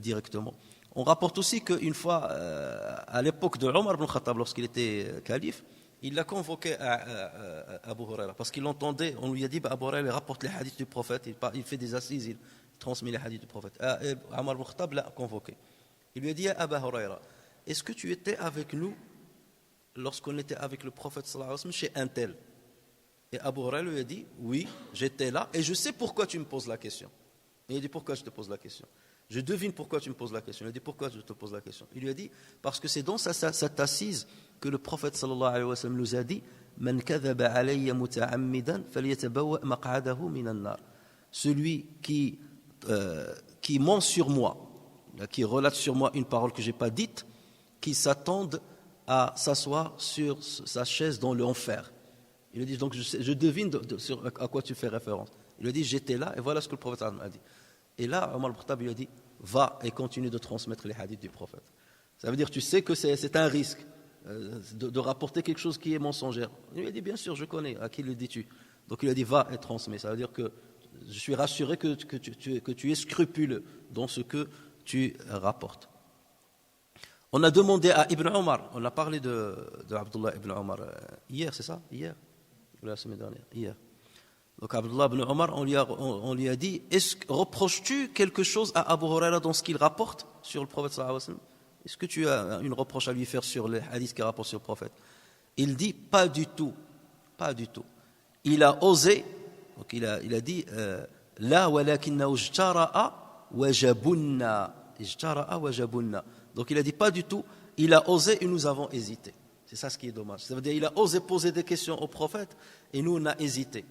[SPEAKER 1] directement. On rapporte aussi qu'une fois, à l'époque de Omar ibn Khattab, lorsqu'il était calife, il l'a convoqué à Abu Huraira, parce qu'il entendait, on lui a dit, Abu Huraira rapporte les hadiths du prophète, il fait des assises, il transmet les hadiths du prophète. Omar ibn Khattab l'a convoqué. Il lui a dit, Abu Huraira, est-ce que tu étais avec nous lorsqu'on était avec le prophète sallallahu alayhi wa sallam chez un tel? Et Abu Huraira lui a dit, oui, j'étais là, et je sais pourquoi tu me poses la question. Il a dit, pourquoi je te pose la question? Je devine pourquoi tu me poses la question. Il a dit, pourquoi je te pose la question? Il lui a dit, parce que c'est dans cette assise que le prophète sallallahu alayhi wa sallam nous a dit, Man kadhaba alayya muta'ammidan falyatabawwa maq'adahu minan nar. Celui qui ment sur moi, qui relate sur moi une parole que je n'ai pas dite, qui s'attende à s'asseoir sur sa chaise dans l'enfer. Il lui dit, donc je devine sur à quoi tu fais référence. Il lui dit, j'étais là et voilà ce que le prophète a dit. Et là, Omar al-Khattab lui a dit, va et continue de transmettre les hadiths du prophète. Ça veut dire, tu sais que c'est un risque de rapporter quelque chose qui est mensongère. Il lui a dit, bien sûr, je connais, à qui le dis-tu? Donc il a dit, va et transmets. Ça veut dire que je suis rassuré que tu es scrupuleux dans ce que tu rapportes. On a demandé à Ibn Omar, on a parlé de Abdullah ibn Omar hier, c'est ça? Hier? Ou la semaine dernière? Hier. Donc Abdullah ibn Omar, on lui a dit, reproches-tu quelque chose à Abu Huraira dans ce qu'il rapporte sur le prophète sallallahu alayhi wa sallam? Est-ce que tu as une reproche à lui faire sur les hadiths qu'il rapporte sur le prophète? Il dit, pas du tout, pas du tout. Il a osé, donc il a dit, la walakinnahu ijtara'a wa jabunna. Ijtara'a wa jabunna. Donc il a dit pas du tout, il a osé et nous avons hésité. C'est ça ce qui est dommage. Ça veut dire il a osé poser des questions au prophète et nous on a hésité.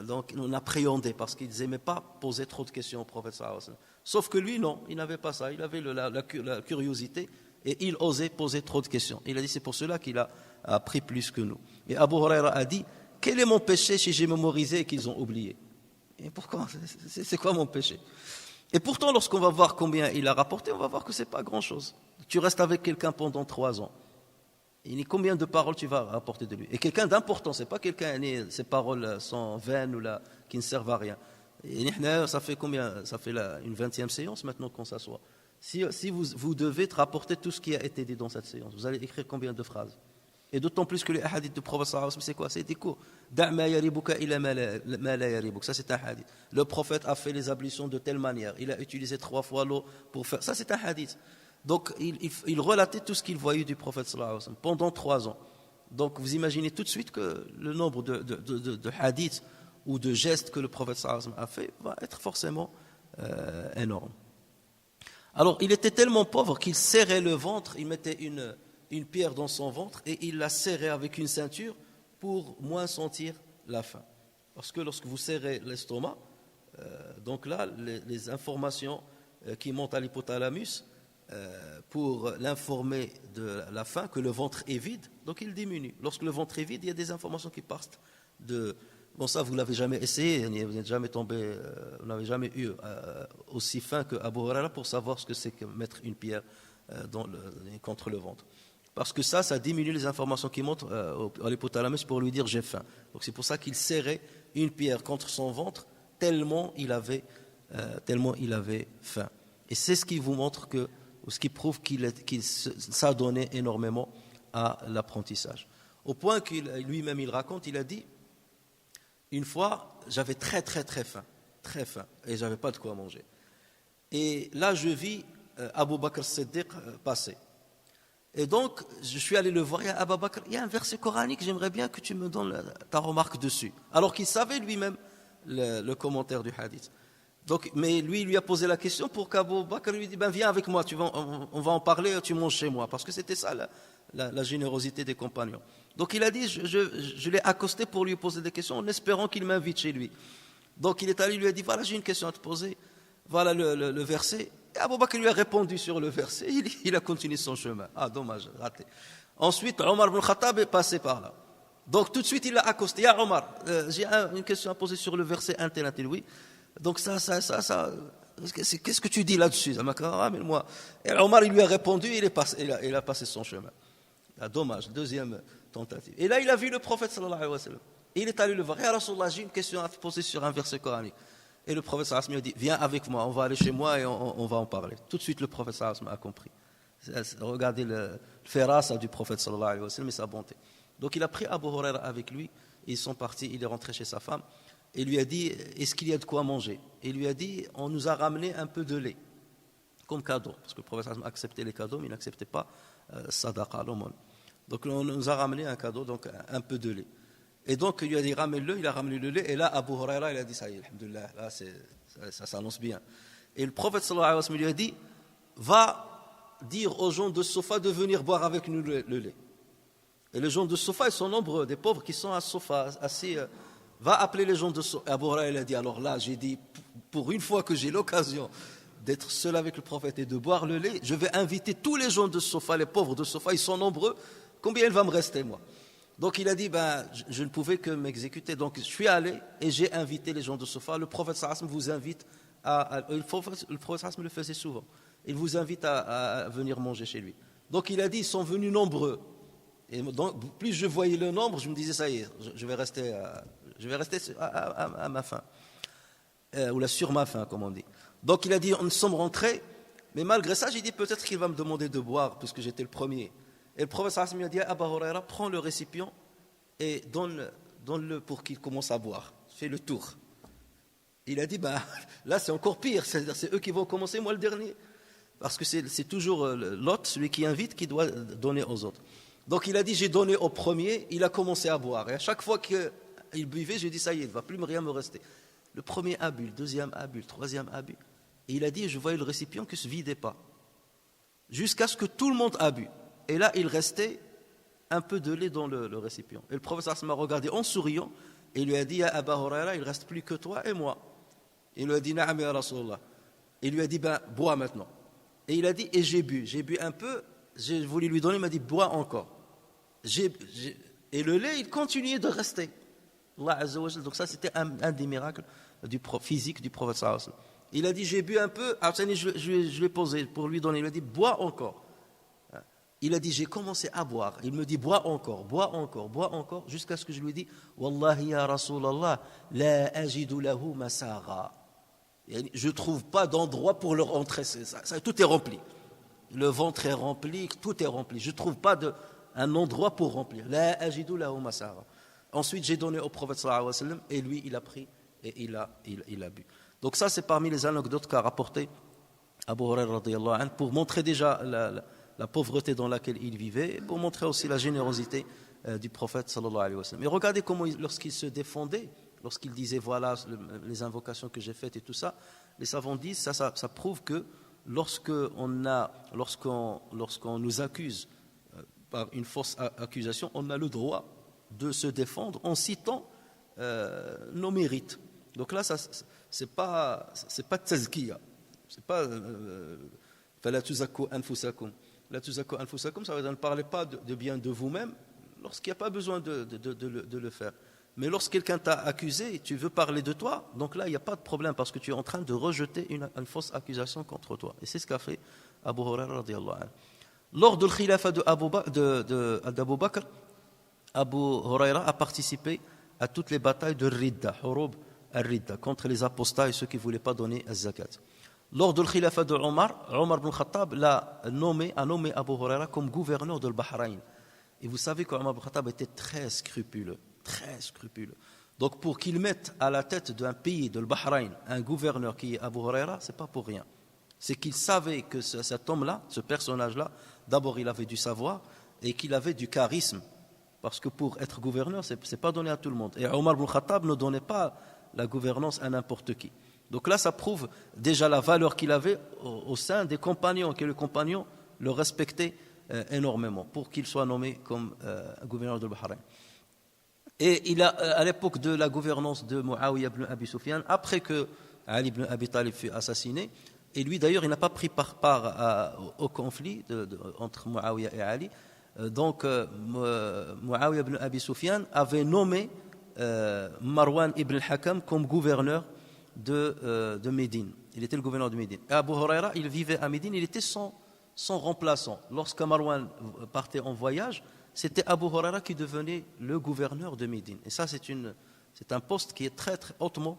[SPEAKER 1] Donc on a appréhendé parce qu'ils n'aimaient pas poser trop de questions au prophète sallallahu alayhi wa sallam. Sauf que lui non, il n'avait pas ça, il avait la curiosité et il osait poser trop de questions. Il a dit c'est pour cela qu'il a appris plus que nous. Et Abu Huraira a dit, quel est mon péché si j'ai mémorisé et qu'ils ont oublié? Et pourquoi? C'est quoi mon péché? Et pourtant, lorsqu'on va voir combien il a rapporté, on va voir que ce n'est pas grand-chose. Tu restes avec quelqu'un pendant 3 ans. Et combien de paroles tu vas rapporter de lui? Et quelqu'un d'important, ce n'est pas quelqu'un, ces paroles sont vaines ou qui ne servent à rien. Et ça fait combien? Ça fait une 20e séance maintenant qu'on s'assoit. Si vous devez te rapporter tout ce qui a été dit dans cette séance, vous allez écrire combien de phrases? Et d'autant plus que les hadiths du prophète sallallahu alayhi wa sallam, c'est quoi? C'est des cours. Ça c'est un hadith. Le prophète a fait les ablutions de telle manière. Il a utilisé 3 fois l'eau pour faire. Ça c'est un hadith. Donc il relatait tout ce qu'il voyait du prophète sallallahu alayhi wa sallam pendant 3 ans. Donc vous imaginez tout de suite que le nombre de hadiths ou de gestes que le prophète sallallahu alayhi wa sallam a fait va être forcément énorme. Alors il était tellement pauvre qu'il serrait le ventre, il mettait une pierre dans son ventre et il la serrait avec une ceinture pour moins sentir la faim. Parce que lorsque vous serrez l'estomac, donc là, les informations qui montent à l'hypothalamus pour l'informer de la faim, que le ventre est vide, donc il diminue. Lorsque le ventre est vide, il y a des informations qui partent de... Bon, ça, vous ne l'avez jamais essayé, vous n'êtes jamais tombé, vous n'avez jamais eu aussi faim que Abu Huraira pour savoir ce que c'est que mettre une pierre contre le ventre. Parce que ça diminue les informations qui montent à l'hypothalamus pour lui dire j'ai faim. Donc c'est pour ça qu'il serrait une pierre contre son ventre tellement il avait faim. Et c'est ce qui vous montre ou ce qui prouve qu'il s'adonnait énormément à l'apprentissage. Au point qu'il lui-même il raconte, il a dit, une fois j'avais très faim, et j'avais pas de quoi manger. Et là je vis Abu Bakr Siddiq passer. Et donc, je suis allé le voir, il y a Abu Bakr, il y a un verset coranique, j'aimerais bien que tu me donnes ta remarque dessus. Alors qu'il savait lui-même le commentaire du hadith. Donc, mais lui, il lui a posé la question pour qu'Abu Bakr lui dise, viens avec moi, on va en parler, tu manges chez moi. Parce que c'était ça la générosité des compagnons. Donc il a dit, je l'ai accosté pour lui poser des questions en espérant qu'il m'invite chez lui. Donc il est allé, il lui a dit, voilà, j'ai une question à te poser, voilà le verset. Et Abu Bakr lui a répondu sur le verset, il a continué son chemin. Ah, dommage, raté. Ensuite, Omar ibn Khattab est passé par là. Donc tout de suite, il l'a accosté. Ya Omar, j'ai une question à poser sur le verset intel. Oui. Donc ça, qu'est-ce que tu dis là-dessus? Ramène-moi. Et Omar, il lui a répondu, il a passé son chemin. Ah, dommage, deuxième tentative. Et là, il a vu le prophète sallallahu alayhi wa sallam. Il est allé le voir. Ya Rasulallah, j'ai une question à te poser sur un verset coranique. Et le prophète sallallahu alayhi wa sallam a dit, viens avec moi, on va aller chez moi et on va en parler. Tout de suite, le prophète sallallahu alayhi wa sallam a compris. Regardez le ferasa du prophète sallallahu alayhi wa sallam et sa bonté. Donc il a pris Abu Huraira avec lui, ils sont partis, il est rentré chez sa femme et lui a dit, est-ce qu'il y a de quoi manger? Et il lui a dit, on nous a ramené un peu de lait comme cadeau, parce que le prophète sallallahu alayhi wa sallam acceptait les cadeaux mais il n'acceptait pas sadaqa, l'aumône. Donc on nous a ramené un cadeau, donc un peu de lait. Et donc il lui a dit, ramène-le, il a ramené le lait et là Abu Huraira il a dit, ça y est, alhamdoulilah, là ça s'annonce bien. Et le prophète sallallahu alayhi wa sallam lui a dit, va dire aux gens de Sofa de venir boire avec nous le lait. Et les gens de Sofa, ils sont nombreux, des pauvres qui sont à Sofa, assis. Va appeler les gens de Sofa. Abu Huraira a dit, alors là, j'ai dit, pour une fois que j'ai l'occasion d'être seul avec le prophète et de boire le lait, je vais inviter tous les gens de Sofa, les pauvres de Sofa, ils sont nombreux. Combien il va me rester, moi? Donc il a dit, je ne pouvais que m'exécuter. Donc je suis allé et j'ai invité les gens de Soufa. Le prophète sallallahu alayhi wa sallam vous invite le prophète sallallahu alayhi wa sallam le faisait souvent. Il vous invite à venir manger chez lui. Donc il a dit, ils sont venus nombreux. Et donc, plus je voyais le nombre, je me disais, ça y est, je vais rester à ma faim. Ou sur ma faim, comme on dit. Donc il a dit, nous sommes rentrés, mais malgré ça, j'ai dit, peut-être qu'il va me demander de boire, puisque j'étais le premier. Et le prophète sallallahu alayhi wa sallam a dit, Abu Huraira, prends le récipient et donne-le pour qu'il commence à boire. Fais le tour. Il a dit, là c'est encore pire, c'est eux qui vont commencer, moi le dernier. Parce que c'est toujours l'hôte, celui qui invite, qui doit donner aux autres. Donc il a dit, j'ai donné au premier, il a commencé à boire. Et à chaque fois qu'il buvait, j'ai dit, ça y est, il ne va plus rien me rester. Le premier a bu, le deuxième a bu, le troisième a bu. Et il a dit, je voyais le récipient qui ne se vidait pas. Jusqu'à ce que tout le monde a bu. Et là, il restait un peu de lait dans le récipient. Et le prophète m'a regardé en souriant et il lui a dit, à Abu Huraira, il ne reste plus que toi et moi. Il lui a dit, Na'am ya Rasulallah. Il lui a dit, bois maintenant. Et il a dit, et j'ai bu un peu, j'ai voulu lui donner, il m'a dit, bois encore. Et le lait, il continuait de rester. Allah Azza wa Jal. Donc ça, c'était un des miracles physiques du prophète sallallahu alayhi wa sallam. Il a dit, j'ai bu un peu, je l'ai posé pour lui donner, il a dit, bois encore. Il a dit, j'ai commencé à boire. Il me dit, bois encore, jusqu'à ce que je lui ai dit, Wallahi ya Rasulallah, la ajidu lahu masara. Je ne trouve pas d'endroit pour le rentrer, tout est rempli. Le ventre est rempli, tout est rempli. Je ne trouve pas un endroit pour remplir. La ajidu lahu masara. Ensuite, j'ai donné au prophète sallallahu alayhi wa sallam et lui, il a pris et il a bu. Donc ça, c'est parmi les anecdotes qu'a rapporté Abu Hurairah radiyallahu anhu pour montrer déjà la pauvreté dans laquelle il vivait et pour montrer aussi la générosité du prophète sallallahu alayhi wa sallam. Et regardez comment, lorsqu'il se défendait, lorsqu'il disait voilà les invocations que j'ai faites et tout ça, les savants disent ça prouve que lorsqu'on nous accuse par une fausse accusation, on a le droit de se défendre en citant nos mérites. Donc là, c'est pas tazkiya, c'est pas fala tuzakku anfusakum. La tuzakku anfusakum, ça veut dire ne parlez pas de bien de vous-même lorsqu'il n'y a pas besoin de le faire. Mais lorsque quelqu'un t'a accusé et tu veux parler de toi, donc là, il n'y a pas de problème parce que tu es en train de rejeter une fausse accusation contre toi. Et c'est ce qu'a fait Abu Hurairah radiyallahu anhu. Lors de l'khilafa d'Abu Bakr, Abu Hurairah a participé à toutes les batailles de Ridda, Hurub al-Ridda, contre les apostats et ceux qui ne voulaient pas donner az-zakat. Lors de l'khilafa de Omar ibn Khattab a nommé Abu Hurairah comme gouverneur de Bahreïn. Et vous savez qu'Omar ibn Khattab était très scrupuleux. Donc pour qu'il mette à la tête d'un pays, de Bahreïn, un gouverneur qui est Abu Hurairah, c'est pas pour rien. C'est qu'il savait que cet homme-là, ce personnage-là, d'abord il avait du savoir et qu'il avait du charisme. Parce que pour être gouverneur, c'est pas donné à tout le monde. Et Omar ibn Khattab ne donnait pas la gouvernance à n'importe qui. Donc là, ça prouve déjà la valeur qu'il avait au sein des compagnons, que le compagnon le respectait énormément pour qu'il soit nommé comme gouverneur de Bahreïn. Et à l'époque de la gouvernance de Muawiyah ibn Abi Sufyan, après que Ali ibn Abi Talib fut assassiné, et lui d'ailleurs il n'a pas pris part au conflit entre Muawiyah et Ali, donc Muawiyah ibn Abi Sufyan avait nommé Marwan ibn al-Hakam comme gouverneur de Médine. Il était le gouverneur de Médine. Et Abu Hurairah, il vivait à Médine, il était son remplaçant. Lorsque Marwan partait en voyage, c'était Abu Hurairah qui devenait le gouverneur de Médine. Et ça, c'est un poste qui est très, très hautement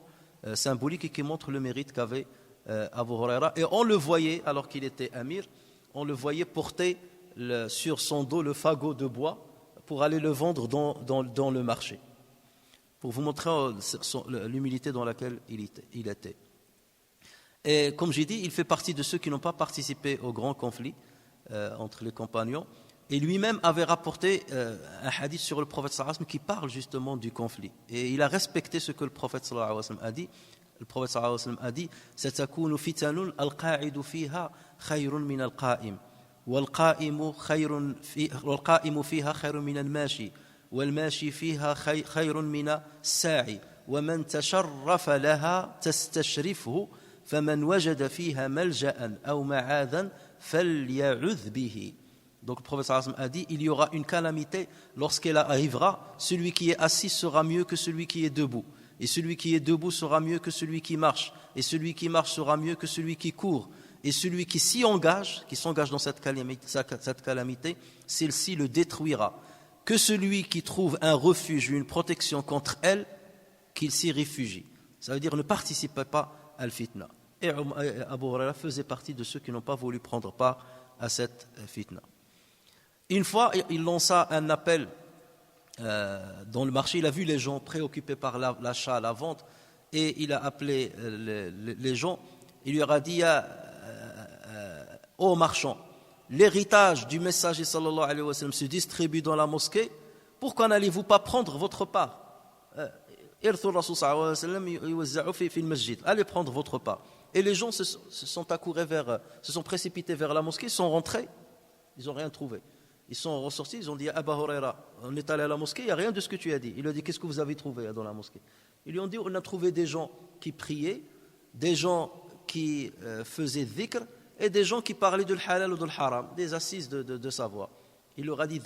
[SPEAKER 1] symbolique et qui montre le mérite qu'avait Abu Hurairah. Et on le voyait, alors qu'il était amir, on le voyait porter sur son dos le fagot de bois pour aller le vendre dans le marché. Pour vous montrer l'humilité dans laquelle il était. Et comme j'ai dit, il fait partie de ceux qui n'ont pas participé au grand conflit entre les compagnons. Et lui-même avait rapporté un hadith sur le prophète sallallahu alayhi wa sallam qui parle justement du conflit. Et il a respecté ce que le prophète sallallahu alayhi wa sallam a dit. Le prophète sallallahu alayhi wa sallam a dit Satakunu fitanun al-qa'idu fiha khayrun min al-qa'im. Wal-qa'imu fiha khayrun min al-mashi. Wal-mashi fiha khayrun min al-sa'i. ومن تشرف لها تستشرفه فمن وجد فيها ملجأ أو معاذا فليعذ به. Donc le prophète sallallahu alayhi wa sallam a dit, il y aura une calamité lorsqu'elle arrivera, celui qui est assis sera mieux que celui qui est debout, et celui qui est debout sera mieux que celui qui marche, et celui qui marche sera mieux que celui qui court, et celui qui s'engage dans cette calamité, celle-ci le détruira. Que celui qui trouve un refuge ou une protection contre elle, qu'il s'y réfugie. Ça veut dire ne participez pas à al-fitna. Et Abu Huraira faisait partie de ceux qui n'ont pas voulu prendre part à cette fitna. Une fois, il lança un appel dans le marché. Il a vu les gens préoccupés par l'achat, la vente, et il a appelé les gens. Il leur a dit, ô marchands, l'héritage du messager sallallahu alayhi wa sallam se distribue dans la mosquée. Pourquoi n'allez-vous pas prendre votre part? Allez prendre votre part. Et les gens se sont précipités vers la mosquée, sont rentrés, ils n'ont rien trouvé. Ils sont ressortis, ils ont dit à Abu Huraira, on est allé à la mosquée, il n'y a rien de ce que tu as dit. Il leur a dit, qu'est-ce que vous avez trouvé dans la mosquée? Ils lui ont dit, on a trouvé des gens qui priaient, des gens qui faisaient dhikr, et des gens qui parlaient de l'halal ou de l'haram, des assises de savoir. Il leur a dit,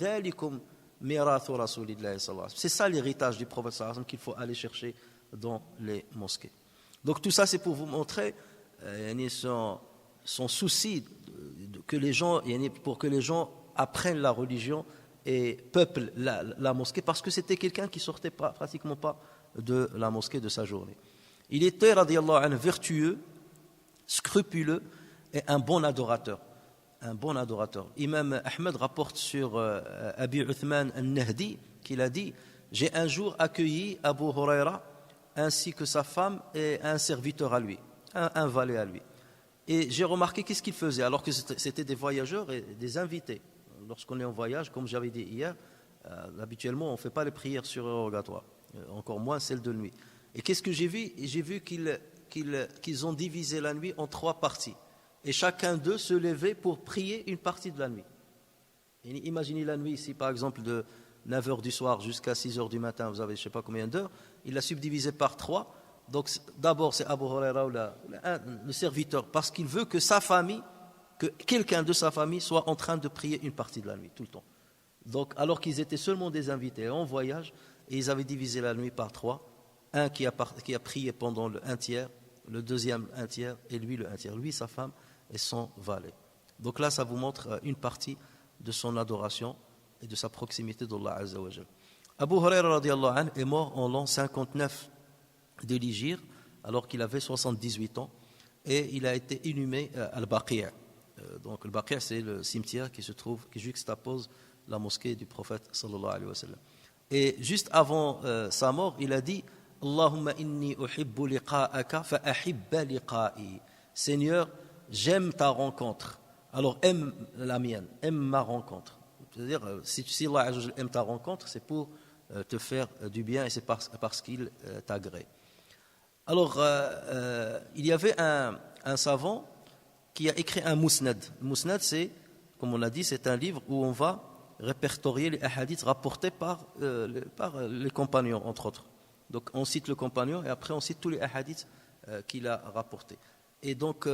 [SPEAKER 1] c'est ça l'héritage du prophète sallallahu alayhi wa sallam qu'il faut aller chercher dans les mosquées. Donc tout ça c'est pour vous montrer son souci que les gens, pour que les gens apprennent la religion et peuplent la mosquée, parce que c'était quelqu'un qui sortait pratiquement pas de la mosquée de sa journée. Il était radiyallahu anhu vertueux, scrupuleux et un bon adorateur. Un bon adorateur. Imam Ahmed rapporte sur Abi Uthman al-Nahdi qu'il a dit, j'ai un jour accueilli Abu Huraira ainsi que sa femme et un serviteur à lui, un valet à lui. Et j'ai remarqué qu'est-ce qu'il faisait, alors que c'était des voyageurs et des invités. Lorsqu'on est en voyage, comme j'avais dit hier, habituellement on ne fait pas les prières surérogatoires, encore moins celles de nuit. Et qu'est-ce que j'ai vu? J'ai vu qu'ils ont divisé la nuit en 3 parties. Et chacun d'eux se levait pour prier une partie de la nuit. Et imaginez la nuit ici, par exemple, de 9h du soir jusqu'à 6h du matin, vous avez je ne sais pas combien d'heures, il l'a subdivisé par 3. Donc d'abord c'est Abu Huraira, le serviteur, parce qu'il veut que sa famille, que quelqu'un de sa famille soit en train de prier une partie de la nuit, tout le temps. Donc alors qu'ils étaient seulement des invités en voyage, et ils avaient divisé la nuit par 3, un qui a prié pendant un tiers, le deuxième un tiers, et lui le un tiers, lui sa femme et son valet. Donc là, ça vous montre une partie de son adoration et de sa proximité d'Allah Azza wa Jal. Abu Huraira radiyallahu anhu est mort en l'an 59 de l'Hégire, alors qu'il avait 78 ans, et il a été inhumé à Al-Baqi'. Donc le Baqi', c'est le cimetière qui juxtapose la mosquée du prophète sallallahu alayhi wa sallam. Et juste avant sa mort, il a dit, Allahumma inni uhibbu liqa'aka fa ahibba liqa'i. Seigneur, j'aime ta rencontre, alors aime la mienne, aime ma rencontre. C'est-à-dire, si Allah aime ta rencontre, c'est pour te faire du bien et c'est parce qu'il t'agrée. Alors, il y avait un savant qui a écrit un musnad. Le musnad, c'est, comme on l'a dit, c'est un livre où on va répertorier les hadiths rapportés par les compagnons, entre autres. Donc, on cite le compagnon et après on cite tous les hadiths qu'il a rapportés. Et donc,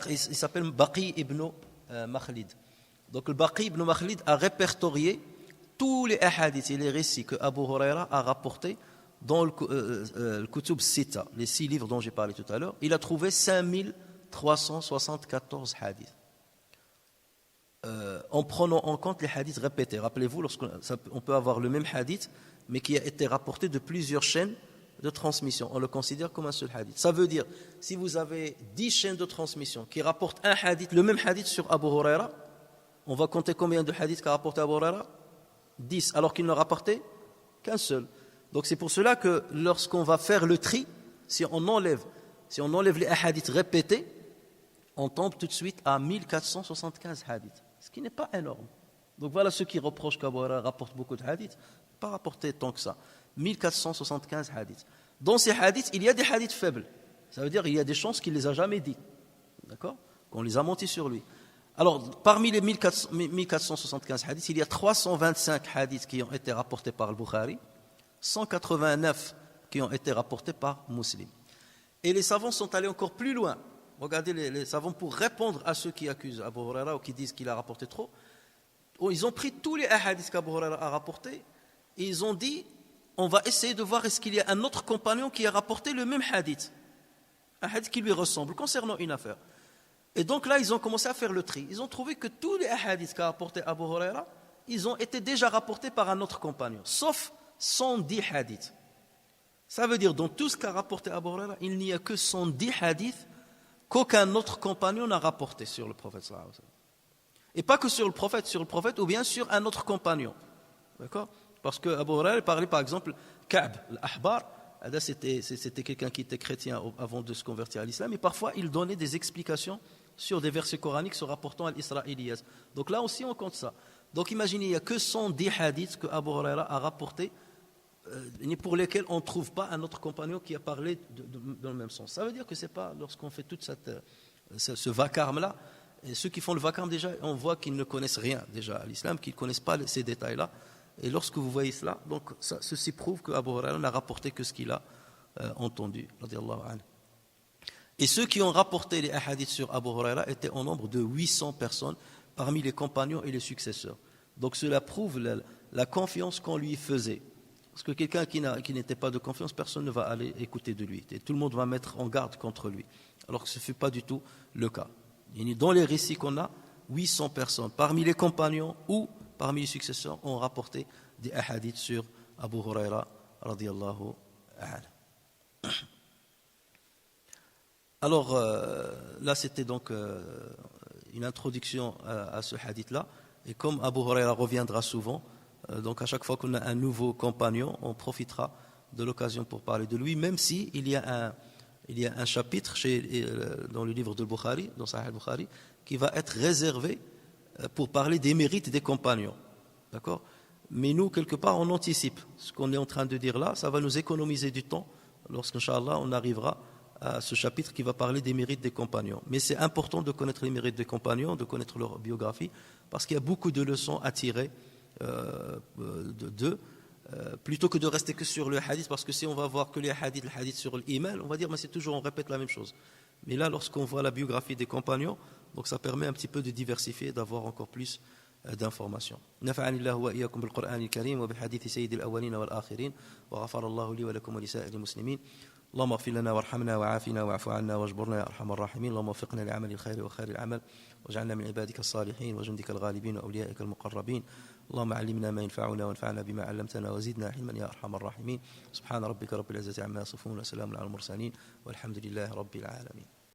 [SPEAKER 1] il s'appelle Baqi ibn Makhlid. Donc, le Baqi ibn Makhlid a répertorié tous les hadiths et les récits que Abu Huraira a rapportés dans le Kutub Sita, les 6 livres dont j'ai parlé tout à l'heure. Il a trouvé 5374 hadiths. En prenant en compte les hadiths répétés. Rappelez-vous, on peut avoir le même hadith, mais qui a été rapporté de plusieurs chaînes de transmission. On le considère comme un seul hadith. Ça veut dire, si vous avez 10 chaînes de transmission qui rapportent un hadith, le même hadith sur Abu Huraira, on va compter combien de hadiths qu'a rapporté Abu Huraira? 10, alors qu'il n'a rapporté qu'un seul. Donc c'est pour cela que lorsqu'on va faire le tri, si on enlève les hadiths répétés, on tombe tout de suite à 1475 hadiths, ce qui n'est pas énorme. Donc voilà ceux qui reprochent qu'Abu Huraira rapporte beaucoup de hadiths, pas rapporté tant que ça. 1475 hadiths. Dans ces hadiths, il y a des hadiths faibles. Ça veut dire qu'il y a des chances qu'il ne les a jamais dit. D'accord? Qu'on les a mentis sur lui. Alors, parmi les 1475 hadiths, il y a 325 hadiths qui ont été rapportés par le Bukhari, 189 qui ont été rapportés par Muslim. Et les savants sont allés encore plus loin. Regardez les savants pour répondre à ceux qui accusent Abu Huraira ou qui disent qu'il a rapporté trop. Ils ont pris tous les hadiths qu'Abu Huraira a rapportés et ils ont dit, on va essayer de voir est-ce qu'il y a un autre compagnon qui a rapporté le même hadith, un hadith qui lui ressemble concernant une affaire. Et donc là, ils ont commencé à faire le tri. Ils ont trouvé que tous les hadiths qu'a rapporté Abu Huraira, ils ont été déjà rapportés par un autre compagnon, sauf 110 hadiths. Ça veut dire, dans tout ce qu'a rapporté Abu Huraira, il n'y a que 110 hadiths qu'aucun autre compagnon n'a rapporté sur le prophète sallallahu alayhi wa sallam. Et pas que sur le prophète ou bien sur un autre compagnon. D'accord? Parce que Abu Huraira parlait par exemple Ka'b, l'Ahbar, c'était quelqu'un qui était chrétien avant de se convertir à l'islam, et parfois il donnait des explications sur des versets coraniques se rapportant à l'Israéliyas. Donc là aussi on compte ça. Donc imaginez, il n'y a que 110 hadiths que Abu Huraira a rapportés, pour lesquels on ne trouve pas un autre compagnon qui a parlé dans le même sens. Ça veut dire que ce n'est pas lorsqu'on fait tout ce vacarme-là, et ceux qui font le vacarme déjà, on voit qu'ils ne connaissent rien déjà à l'islam, qu'ils ne connaissent pas ces détails-là. Et lorsque vous voyez cela, donc ceci prouve que Abu Huraira n'a rapporté que ce qu'il a entendu. Et ceux qui ont rapporté les hadiths sur Abu Huraira étaient en nombre de 800 personnes parmi les compagnons et les successeurs. Donc cela prouve la confiance qu'on lui faisait. Parce que quelqu'un qui n'était pas de confiance, personne ne va aller écouter de lui. Et tout le monde va mettre en garde contre lui. Alors que ce ne fut pas du tout le cas. Dans les récits qu'on a, 800 personnes, parmi les compagnons ou parmi les successeurs, ont rapporté des hadiths sur Abu Huraira radiyallahu anhu. Alors, là c'était donc une introduction à ce hadith-là. Et comme Abu Huraira reviendra souvent, donc à chaque fois qu'on a un nouveau compagnon, on profitera de l'occasion pour parler de lui, même si il y a un chapitre dans le livre de Bukhari, dans Sahih al-Bukhari, qui va être réservé pour parler des mérites des compagnons. D'accord? Mais nous, quelque part, on anticipe. Ce qu'on est en train de dire là, ça va nous économiser du temps lorsqu'Inch'Allah, on arrivera à ce chapitre qui va parler des mérites des compagnons. Mais c'est important de connaître les mérites des compagnons, de connaître leur biographie, parce qu'il y a beaucoup de leçons à tirer d'eux, plutôt que de rester que sur le hadith, parce que si on va voir que les hadiths, le hadith sur l'email, on va dire mais c'est toujours, on répète la même chose. Mais là, lorsqu'on voit la biographie des compagnons, donc ça permet un petit peu de diversifier, d'avoir encore plus d'informations. نفعني الله وإياكم بالقرآن الكريم وبحديث سيد الأولين والآخرين وغفر الله لي ولكم ولسائر المسلمين. اللهم اغفر لنا وارحمنا وعافنا واعف عنا واجبرنا يا أرحم الراحمين. اللهم وفقنا لعمل الخير وخير العمل واجعلنا من عبادك الصالحين وجندك الغالبين وأوليائك المقربين. اللهم علمنا ما ينفعنا وانفعنا بما علمتنا وزدنا علما يا أرحم الراحمين. سبحان ربك رب العزة عما يصفون وسلام على المرسلين والحمد لله رب العالمين.